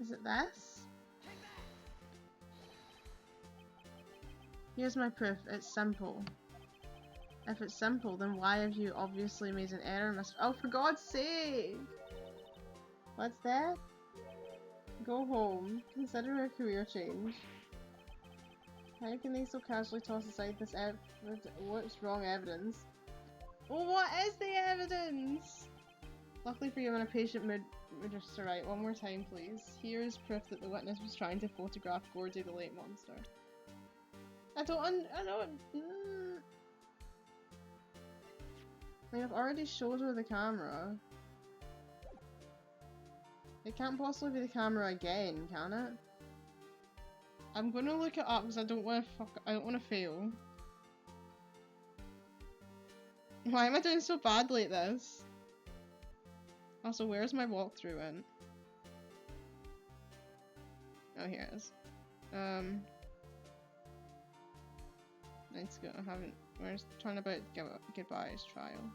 Is it this? Here's my proof, it's simple. If it's simple, then why have you obviously made an error, Mr. Oh, for God's sake! What's that? Go home. Consider a career change. How can they so casually toss aside this what's wrong evidence? Well, what is the evidence? Luckily for you, I'm in a patient mood, Mr. Wright. One more time, please. Here is proof that the witness was trying to photograph Gordy, the lake monster. I mean, I've already showed her the camera. It can't possibly be the camera again, can it? I'm gonna look it up because I don't want to fail. Why am I doing so badly at this? Also, where's my walkthrough in? Oh, here it is. Let's go. I haven't. Where's Turnabout Goodbye's trial?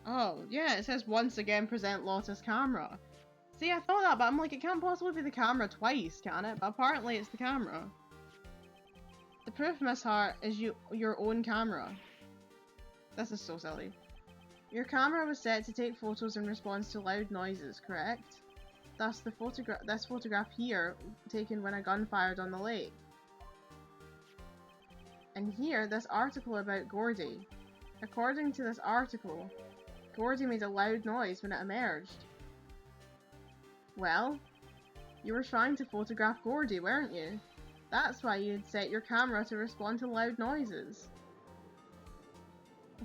Oh, yeah, it says once again present Lotta's camera. See, I thought that, but I'm like, it can't possibly be the camera twice, can it? But apparently it's the camera. The proof, Miss Hart, is your own camera. This is so silly. Your camera was set to take photos in response to loud noises, correct? Thus, this photograph here, taken when a gun fired on the lake. And here, this article about Gordy. According to this article, Gordy made a loud noise when it emerged. Well, you were trying to photograph Gordy, weren't you? That's why you'd set your camera to respond to loud noises.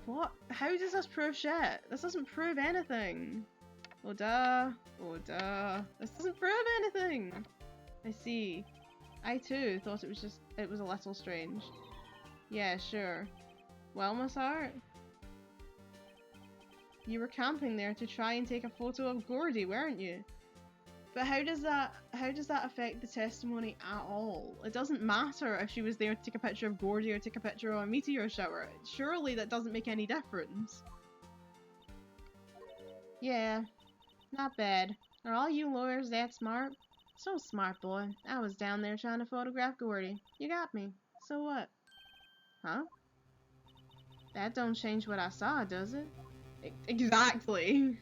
What? How does this prove shit? This doesn't prove anything. Oh duh. Oh duh. This doesn't prove anything. I see. I too thought it was a little strange. Yeah, sure. Well, Miss Hart? You were camping there to try and take a photo of Gordy, weren't you? But how does that affect the testimony at all? It doesn't matter if she was there to take a picture of Gordy or take a picture of a meteor shower. Surely that doesn't make any difference. Yeah, not bad. Are all you lawyers that smart? So smart, boy. I was down there trying to photograph Gordy. You got me. So what? Huh? That don't change what I saw, does it? Exactly.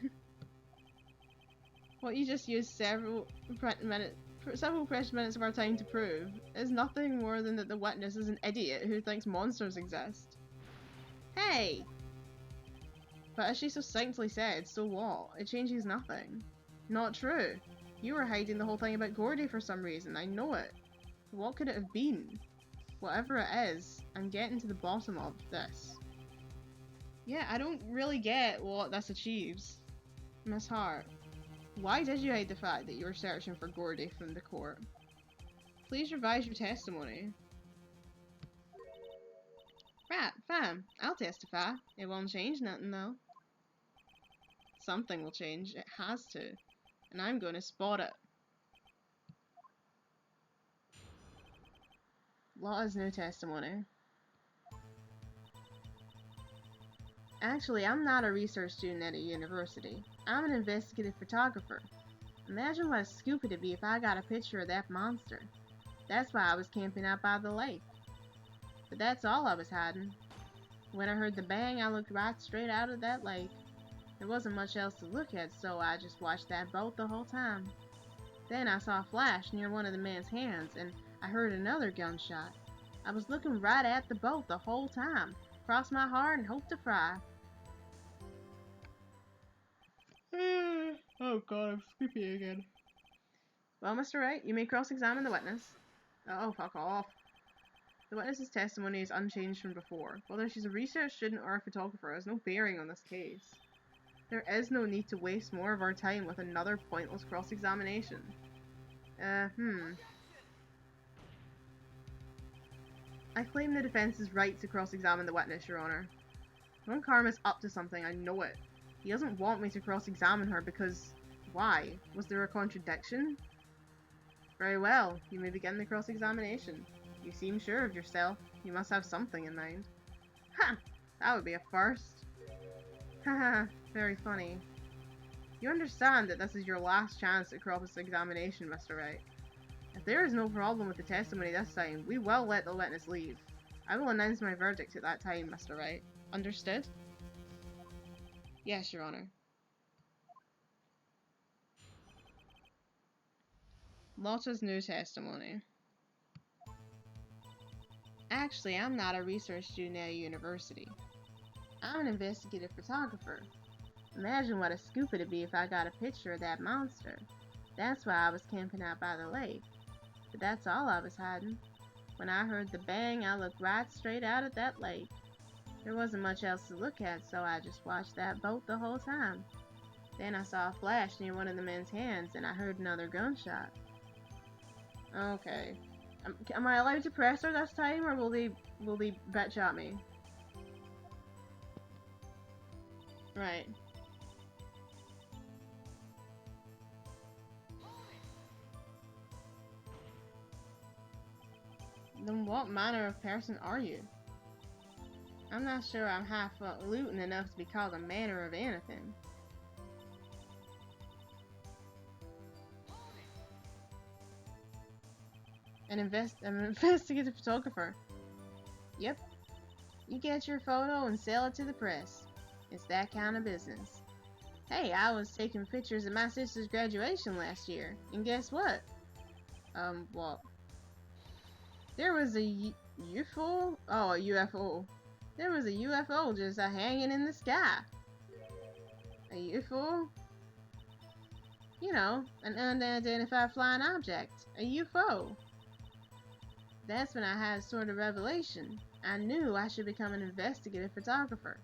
What you just used several precious minutes of our time to prove is nothing more than that the witness is an idiot who thinks monsters exist. Hey! But as she succinctly said, so what? It changes nothing. Not true. You were hiding the whole thing about Gordy for some reason, I know it. What could it have been? Whatever it is, I'm getting to the bottom of this. Yeah, I don't really get what this achieves. Miss Hart. Why did you hide the fact that you were searching for Gordy from the court? Please revise your testimony. Right, fine. I'll testify. It won't change nothing though. Something will change. It has to. And I'm going to spot it. Lotta's new testimony. Actually, I'm not a research student at a university. I'm an investigative photographer. Imagine what a scoop it'd be if I got a picture of that monster. That's why I was camping out by the lake. But that's all I was hiding. When I heard the bang, I looked right straight out of that lake. There wasn't much else to look at, so I just watched that boat the whole time. Then I saw a flash near one of the man's hands, and I heard another gunshot. I was looking right at the boat the whole time. Cross my heart and hope to fry. Oh god, I'm sleepy again. Well, Mr. Wright, you may cross-examine the witness. Oh, fuck off. The witness's testimony is unchanged from before. Whether she's a research student or a photographer has no bearing on this case. There is no need to waste more of our time with another pointless cross-examination. I claim the defense's right to cross-examine the witness, Your Honor. Ron Karma's up to something, I know it. He doesn't want me to cross-examine her because... Why? Was there a contradiction? Very well, you may begin the cross-examination. You seem sure of yourself. You must have something in mind. Ha! That would be a first. Haha, very funny. You understand that this is your last chance at cross-examination, Mr. Wright. If there is no problem with the testimony this time, we will let the witness leave. I will announce my verdict at that time, Mr. Wright. Understood? Yes, Your Honor. Lotta's new testimony. Actually, I'm not a research student at a university. I'm an investigative photographer. Imagine what a scoop it'd be if I got a picture of that monster. That's why I was camping out by the lake. But that's all I was hiding. When I heard the bang, I looked right straight out at that lake. There wasn't much else to look at, so I just watched that boat the whole time. Then I saw a flash near one of the men's hands, and I heard another gunshot. Okay. Am I allowed to press her this time, or will they bitch at me? Right. Then what manner of person are you? I'm not sure I'm highfalutin enough to be called a manner of anything. I'm an investigative photographer. Yep. You get your photo and sell it to the press. It's that kind of business. Hey, I was taking pictures of my sister's graduation last year, and guess what? What? There was a UFO? Oh, a UFO. There was a UFO just hanging in the sky. A UFO? You know, an unidentified flying object. A UFO. That's when I had a sort of revelation. I knew I should become an investigative photographer.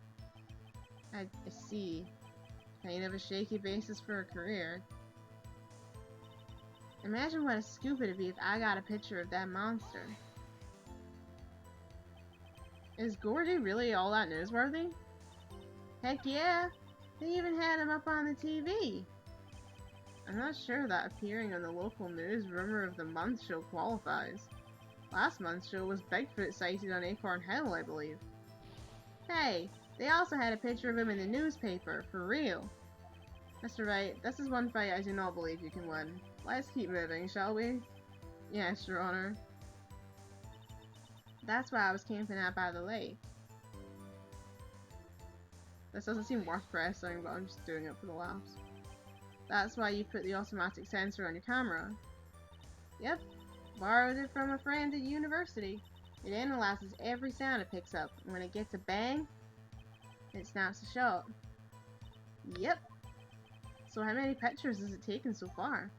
I see. Kind of a shaky basis for a career. Imagine what a scoop it'd be if I got a picture of that monster. Is Gordy really all that newsworthy? Heck yeah! They even had him up on the TV! I'm not sure that appearing on the local news rumor of the month show qualifies. Last month's show was Bigfoot sighted on Acorn Hill, I believe. Hey, they also had a picture of him in the newspaper, for real. Mr. Wright, this is one fight I do not believe you can win. Let's keep moving, shall we? Yes, Your Honor. That's why I was camping out by the lake. This doesn't seem worth pressing, but I'm just doing it for the laughs. That's why you put the automatic sensor on your camera. Yep. Borrowed it from a friend at university. It analyzes every sound it picks up, and when it gets a bang, it snaps a shot. Yep. So how many pictures has it taken so far?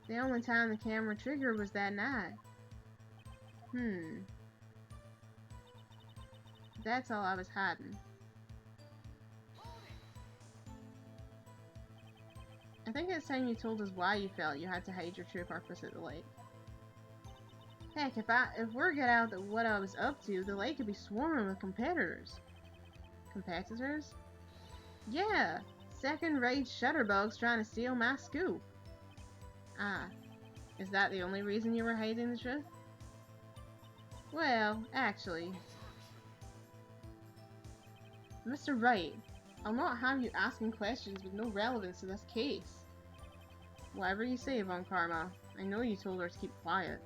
The only time the camera triggered was that night. That's all I was hiding. I think it's time you told us why you felt you had to hide your true purpose at the lake. Heck, if word got out that what I was up to, the lake could be swarming with competitors. Competitors? Yeah! Second-rate shutterbugs trying to steal my scoop. Ah. Is that the only reason you were hiding the truth? Well, actually... Mr. Wright, I'll not have you asking questions with no relevance to this case. Whatever you say, Von Karma. I know you told her to keep quiet.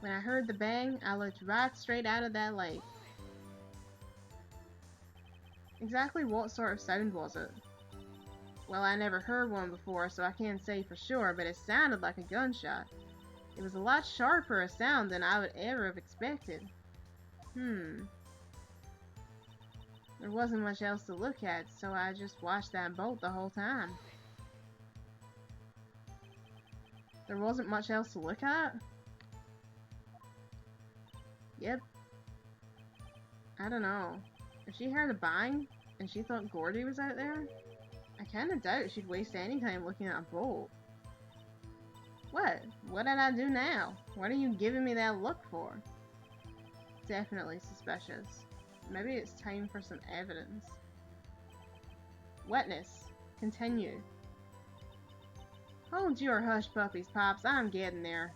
When I heard the bang, I looked right straight out of that lake. Exactly what sort of sound was it? Well, I never heard one before, so I can't say for sure, but it sounded like a gunshot. It was a lot sharper a sound than I would ever have expected. There wasn't much else to look at, so I just watched that boat the whole time. There wasn't much else to look at? Yep. I don't know. If she heard a bang, and she thought Gordy was out there, I kinda doubt she'd waste any time looking at a boat. What? What did I do now? What are you giving me that look for? Definitely suspicious. Maybe it's time for some evidence. Witness. Continue. Hold your hush puppies, Pops. I'm getting there.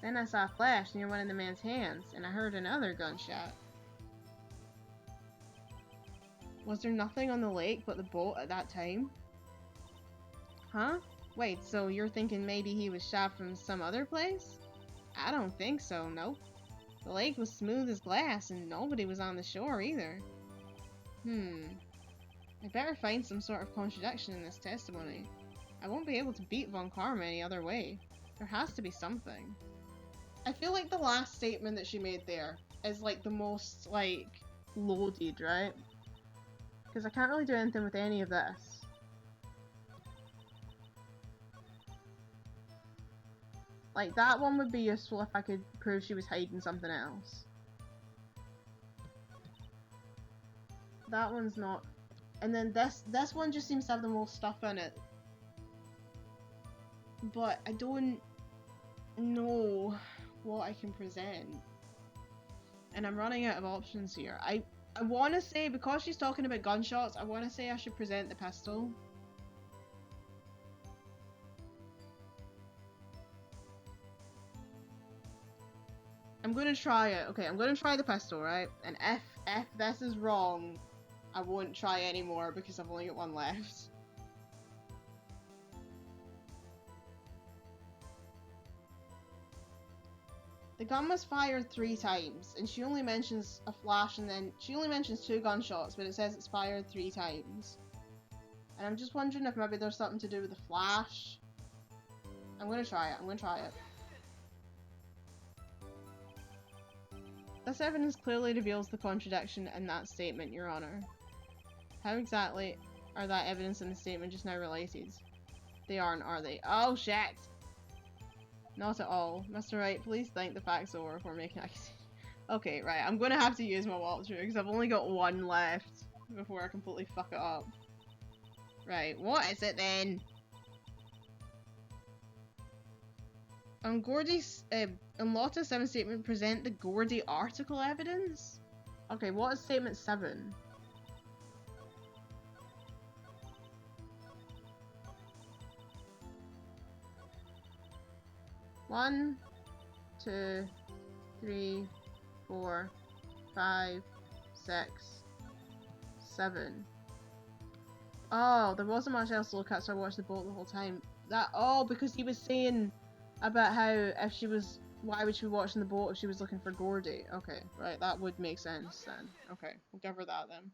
Then I saw a flash near one of the man's hands, and I heard another gunshot. Was there nothing on the lake but the boat at that time? Huh? Wait, so you're thinking maybe he was shot from some other place? I don't think so, nope. The lake was smooth as glass, and nobody was on the shore either. I better find some sort of contradiction in this testimony. I won't be able to beat Von Karma any other way. There has to be something. I feel like the last statement that she made there is like the most, like, loaded, right? Because I can't really do anything with any of this. Like, that one would be useful if I could prove she was hiding something else. That one's not. And then this one just seems to have the most stuff in it. But I don't know what I can present. And I'm running out of options here. I want to say, because she's talking about gunshots, I want to say I should present the pistol. I'm gonna try it. Okay, I'm gonna try the pistol, right? And if this is wrong, I won't try anymore because I've only got one left. The gun was fired 3 times, and she only mentions a flash, and then she only mentions 2 gunshots, but it says it's fired 3 times. And I'm just wondering if maybe there's something to do with the flash. I'm gonna try it. I'm gonna try it. This evidence clearly reveals the contradiction in that statement, Your Honor. How exactly are that evidence and the statement just now related? They aren't, are they? Oh shit! Not at all. Mr. Wright, please think the facts over before making accusation. Okay, right, I'm gonna have to use my walkthrough because I've only got one left before I completely fuck it up. Right, what is it then? On Gordy's, on Lotta's 7 statement, present the Gordy article evidence? Okay, what is statement 7? One, 2, 3, 4, 5, 6, 7. Oh, there wasn't much else to look at, so I watched the boat the whole time. Because he was saying about how if she was, why would she be watching the boat if she was looking for Gordy? Okay, right, that would make sense then. Okay, we'll give her that then.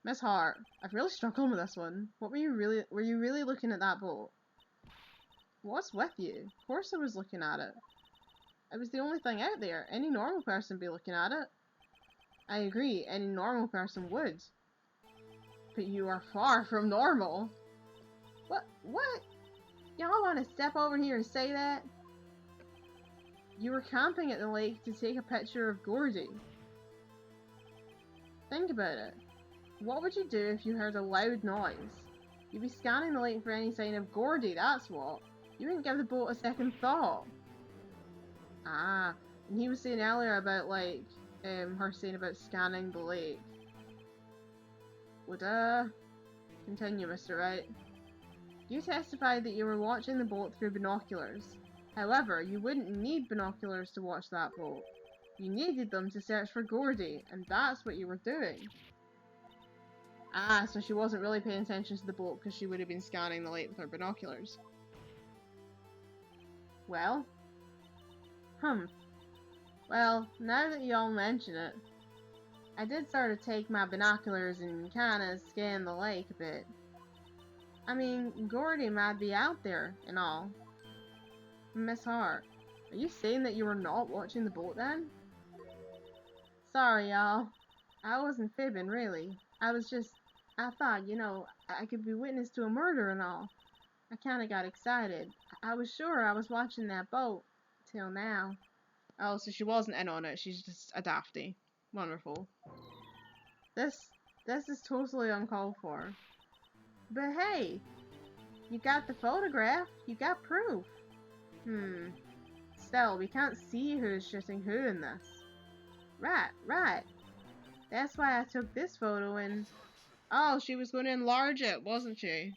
Miss Hart, I've really struggled with this one. Were you really looking at that boat? What's with you? Of course I was looking at it. It was the only thing out there. Any normal person would be looking at it. I agree, any normal person would. But you are far from normal. What? Y'all want to step over here and say that? You were camping at the lake to take a picture of Gordy. Think about it. What would you do if you heard a loud noise? You'd be scanning the lake for any sign of Gordy, that's what. You wouldn't give the boat a second thought. Ah, and he was saying earlier about, like, her saying about scanning the lake. Would, continue, Mr. Wright. You testified that you were watching the boat through binoculars. However, you wouldn't need binoculars to watch that boat. You needed them to search for Gordy, and that's what you were doing. Ah, so she wasn't really paying attention to the boat because she would have been scanning the lake with her binoculars. Well? Well, now that you all mention it, I did sort of take my binoculars and kinda scan the lake a bit. I mean, Gordy might be out there and all. Miss Hart, are you saying that you were not watching the boat then? Sorry, y'all. I wasn't fibbing, really. I thought, I could be witness to a murder and all. I kinda got excited. I was sure I was watching that boat. Till now. Oh, so she wasn't in on it. She's just a dafty. Wonderful. This is totally uncalled for. But hey, you got the photograph. You got proof. Still, we can't see who's shooting who in this. Right. That's why I took this photo and... Oh, she was going to enlarge it, wasn't she?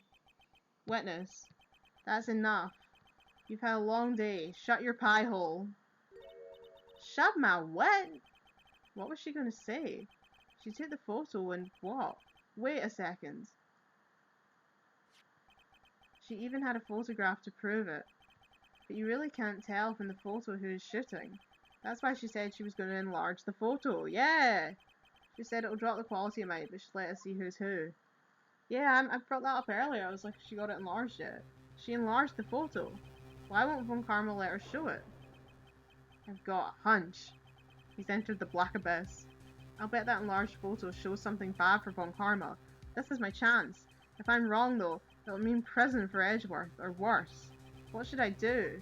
Witness. That's enough. You've had a long day. Shut your pie hole. Shut my what? What was she going to say? She took the photo and what? Wait a second. She even had a photograph to prove it. But you really can't tell from the photo who is shooting. That's why she said she was going to enlarge the photo. Yeah! She said it'll drop the quality a mite, but she'll let us see who's who. Yeah, I brought that up earlier. I was like, she got it enlarged yet. She enlarged the photo. Why won't Von Karma let her show it? I've got a hunch. He's entered the black abyss. I'll bet that enlarged photo shows something bad for Von Karma. This is my chance. If I'm wrong though, it'll mean prison for Edgeworth, or worse. What should I do?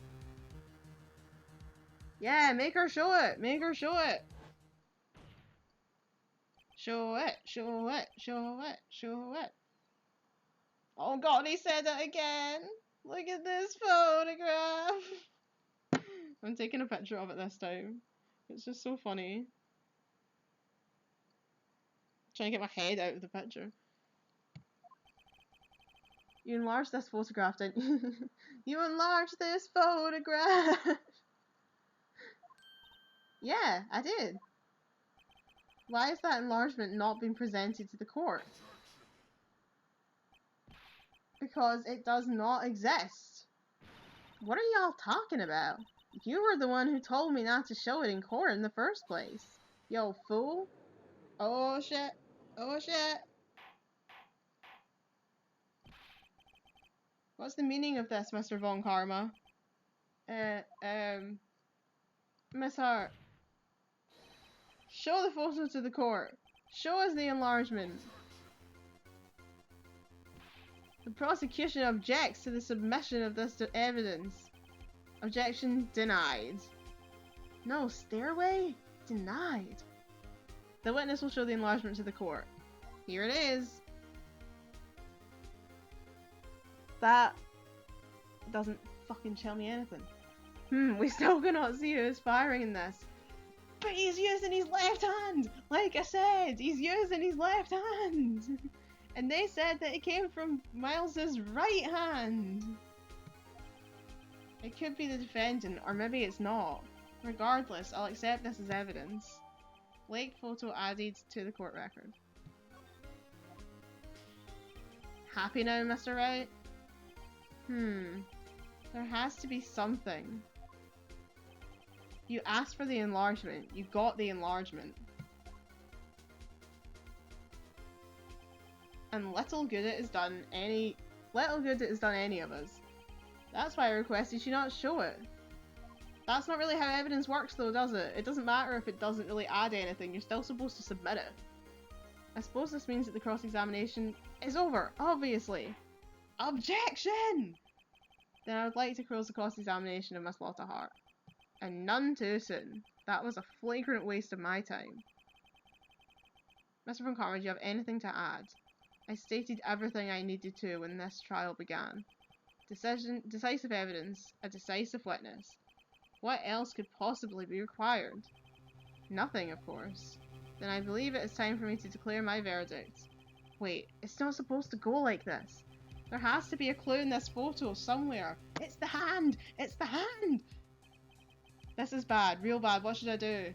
Yeah, make her show it! Make her show it! Show it! Show it! Show it! Show it! Oh god, he said it again! Look at this photograph! I'm taking a picture of it this time. It's just so funny. Trying to get my head out of the picture. You enlarged this photograph, didn't you? You enlarged this photograph! Yeah, I did. Why has that enlargement not been presented to the court? Because it does not exist. What are y'all talking about? You were the one who told me not to show it in court in the first place. Yo, fool. Oh shit. Oh shit. What's the meaning of this, Mr. Von Karma? Miss Hart. Show the photo to the court. Show us the enlargement. The prosecution objects to the submission of this evidence. Objection denied. No, stairway? Denied. The witness will show the enlargement to the court. Here it is. That doesn't fucking tell me anything. We still cannot see who is firing in this. But he's using his left hand! Like I said, he's using his left hand! And they said that it came from Miles's right hand! It could be the defendant, or maybe it's not. Regardless, I'll accept this as evidence. Lake photo added to the court record. Happy now, Mr. Wright? There has to be something. You asked for the enlargement. You got the enlargement. And little good it has done any of us. That's why I requested you not show it. That's not really how evidence works though, does it? It doesn't matter if it doesn't really add anything, you're still supposed to submit it. I suppose this means that the cross-examination is over, obviously. Objection! Then I would like to close the cross-examination of Miss Lotta Hart. And none too soon. That was a flagrant waste of my time. Mr. Von Karma, do you have anything to add? I stated everything I needed to when this trial began. Decisive evidence, a decisive witness. What else could possibly be required? Nothing, of course. Then I believe it is time for me to declare my verdict. Wait, it's not supposed to go like this. There has to be a clue in this photo somewhere. It's the hand! It's the hand! This is bad, real bad. What should I do?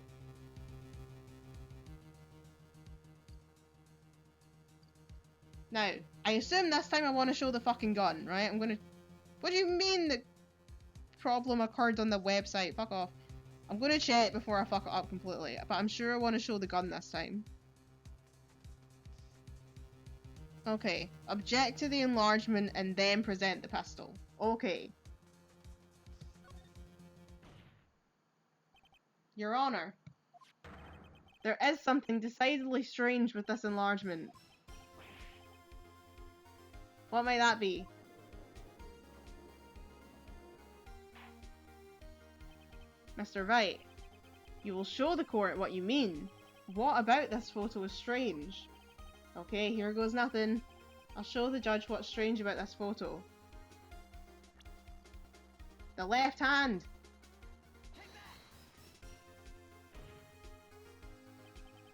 Now, I assume this time I want to show the fucking gun, right? I'm gonna... What do you mean the problem occurred on the website? Fuck off. I'm gonna check before I fuck it up completely, but I'm sure I want to show the gun this time. Okay, object to the enlargement and then present the pistol. Okay. Your Honor, there is something decidedly strange with this enlargement. What might that be? Mr. Wright, you will show the court what you mean. What about this photo is strange? Okay, here goes nothing. I'll show the judge what's strange about this photo. The left hand!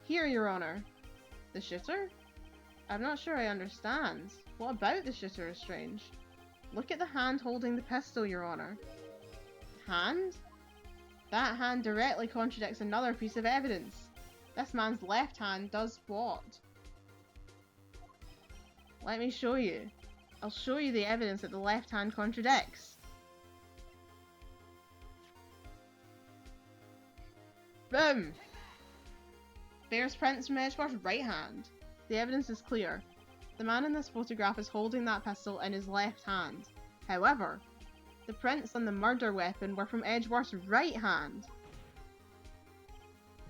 Here, Your Honor. The shooter? I'm not sure I understand. What about the shooter is strange? Look at the hand holding the pistol, Your Honor. Hand? That hand directly contradicts another piece of evidence. This man's left hand does what? Let me show you. I'll show you the evidence that the left hand contradicts. Boom! Bears prints from Edgeworth's right hand. The evidence is clear. The man in this photograph is holding that pistol in his left hand. However, the prints on the murder weapon were from Edgeworth's right hand.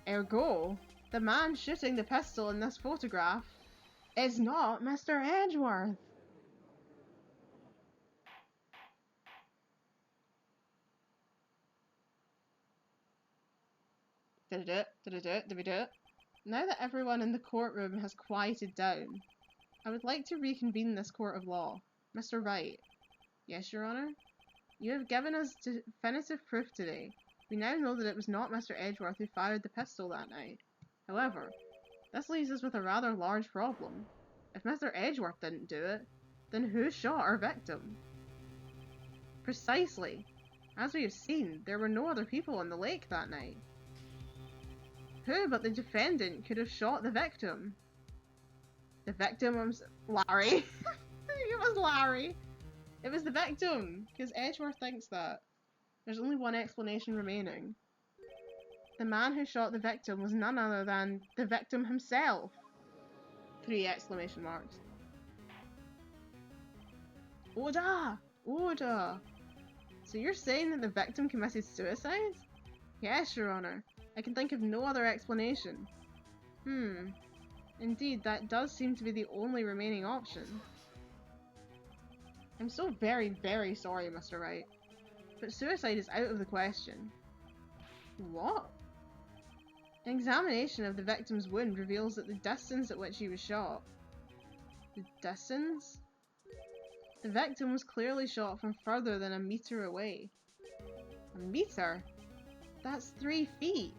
Ergo, the man shooting the pistol in this photograph is not Mr. Edgeworth. Did we do it? Now that everyone in the courtroom has quieted down, I would like to reconvene this court of law. Mr. Wright. Yes, Your Honor? You have given us definitive proof today. We now know that it was not Mr. Edgeworth who fired the pistol that night. However, this leaves us with a rather large problem. If Mr. Edgeworth didn't do it, then who shot our victim? Precisely. As we have seen, there were no other people on the lake that night. Who but the defendant could have shot the victim? The victim was Larry. It was Larry. It was the victim, because Edgeworth thinks that. There's only one explanation remaining. The man who shot the victim was none other than the victim himself. 3 exclamation marks. Order! Order! So you're saying that the victim committed suicide? Yes, Your Honor. I can think of no other explanation. Indeed, that does seem to be the only remaining option. I'm so very, very sorry, Mr. Wright. But suicide is out of the question. What? An examination of the victim's wound reveals that the distance at which he was shot... The distance? The victim was clearly shot from further than a meter away. A meter? That's 3 feet!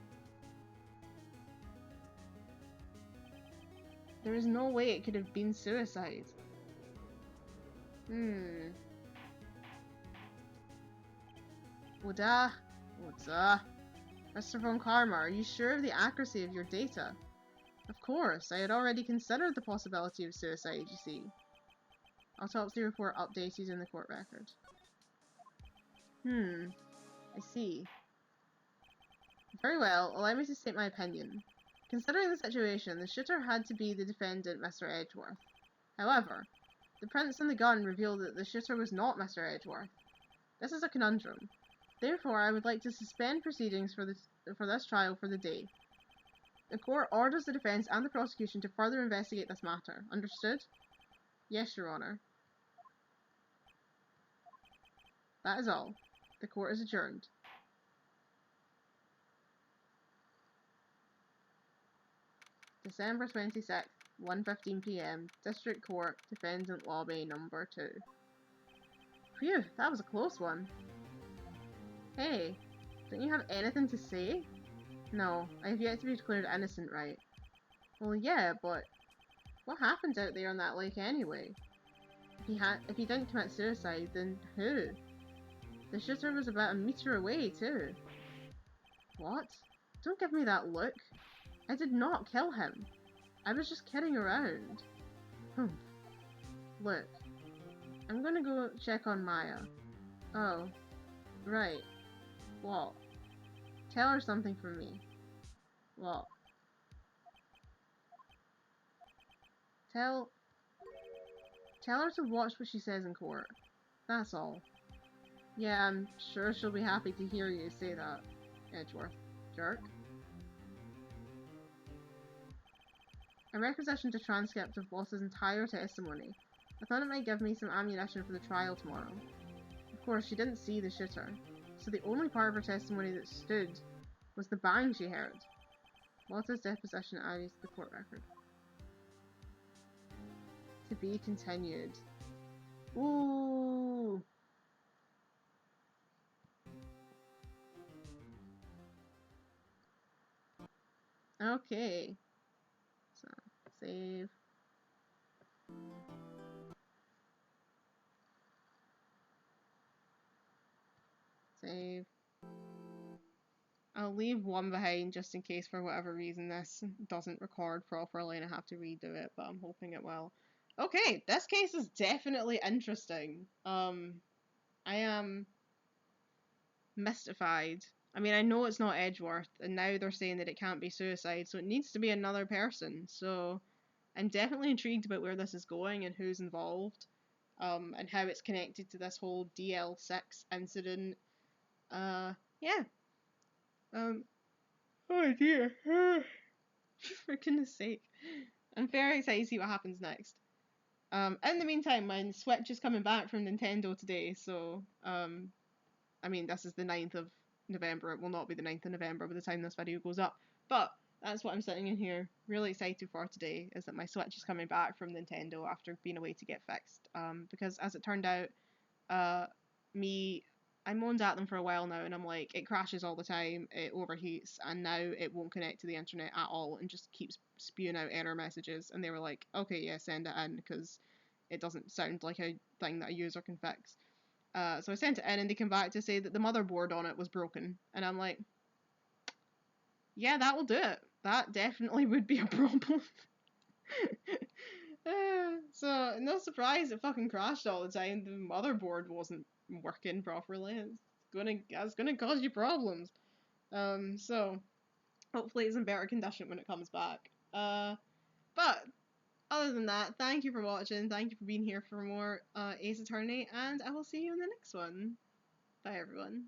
There is no way it could have been suicide. Order. Mr. von Karma, are you sure of the accuracy of your data? Of course, I had already considered the possibility of suicide, you see. Autopsy report updated in the court record. I see. Very well, allow me to state my opinion. Considering the situation, the shooter had to be the defendant, Mr. Edgeworth. However, the prints on the gun reveal that the shooter was not Mr. Edgeworth. This is a conundrum. Therefore, I would like to suspend proceedings for this trial for the day. The court orders the defence and the prosecution to further investigate this matter. Understood? Yes, Your Honour. That is all. The court is adjourned. December 26th, 1:15 PM, District Court, Defendant Lobby Number 2. Phew, that was a close one. Hey, don't you have anything to say? No, I have yet to be declared innocent, right? Well, yeah, but what happened out there on that lake anyway? If he didn't commit suicide, then who? The shooter was about a meter away, too. What? Don't give me that look. I did not kill him. I was just kidding around. Look, I'm gonna go check on Maya. Oh, right. What? Tell her something from me. What? Tell her to watch what she says in court. That's all. Yeah, I'm sure she'll be happy to hear you say that, Edgeworth. Jerk. I requisitioned a transcript of Boss's entire testimony. I thought it might give me some ammunition for the trial tomorrow. Of course, she didn't see the shooter, so the only part of her testimony that stood was the bang she heard. Boss's deposition added to the court record. To be continued. Ooh! Okay. So, save. Save. I'll leave one behind just in case for whatever reason this doesn't record properly and I have to redo it, but I'm hoping it will. Okay, this case is definitely interesting. I am mystified. I mean, I know it's not Edgeworth, and now they're saying that it can't be suicide, so it needs to be another person. So I'm definitely intrigued about where this is going and who's involved, and how it's connected to this whole DL6 incident. Yeah. Oh dear. For goodness sake. I'm very excited to see what happens next. In the meantime, my Switch is coming back from Nintendo today, so, I mean, this is the 9th of November. It will not be the 9th of November by the time this video goes up. But that's what I'm sitting in here really excited for today, is that my Switch is coming back from Nintendo after being away to get fixed. Because as it turned out, I moaned at them for a while now, and I'm like, it crashes all the time, it overheats, and now it won't connect to the internet at all, and just keeps spewing out error messages. And they were like, okay, yeah, send it in, because it doesn't sound like a thing that a user can fix. So I sent it in, and they came back to say that the motherboard on it was broken. And I'm like, yeah, that will do it. That definitely would be a problem. So, no surprise it fucking crashed all the time. The motherboard wasn't working properly. It's gonna cause you problems. So, hopefully it's in better condition when it comes back. But, other than that, thank you for watching. Thank you for being here for more Ace Attorney, and I will see you in the next one. Bye, everyone.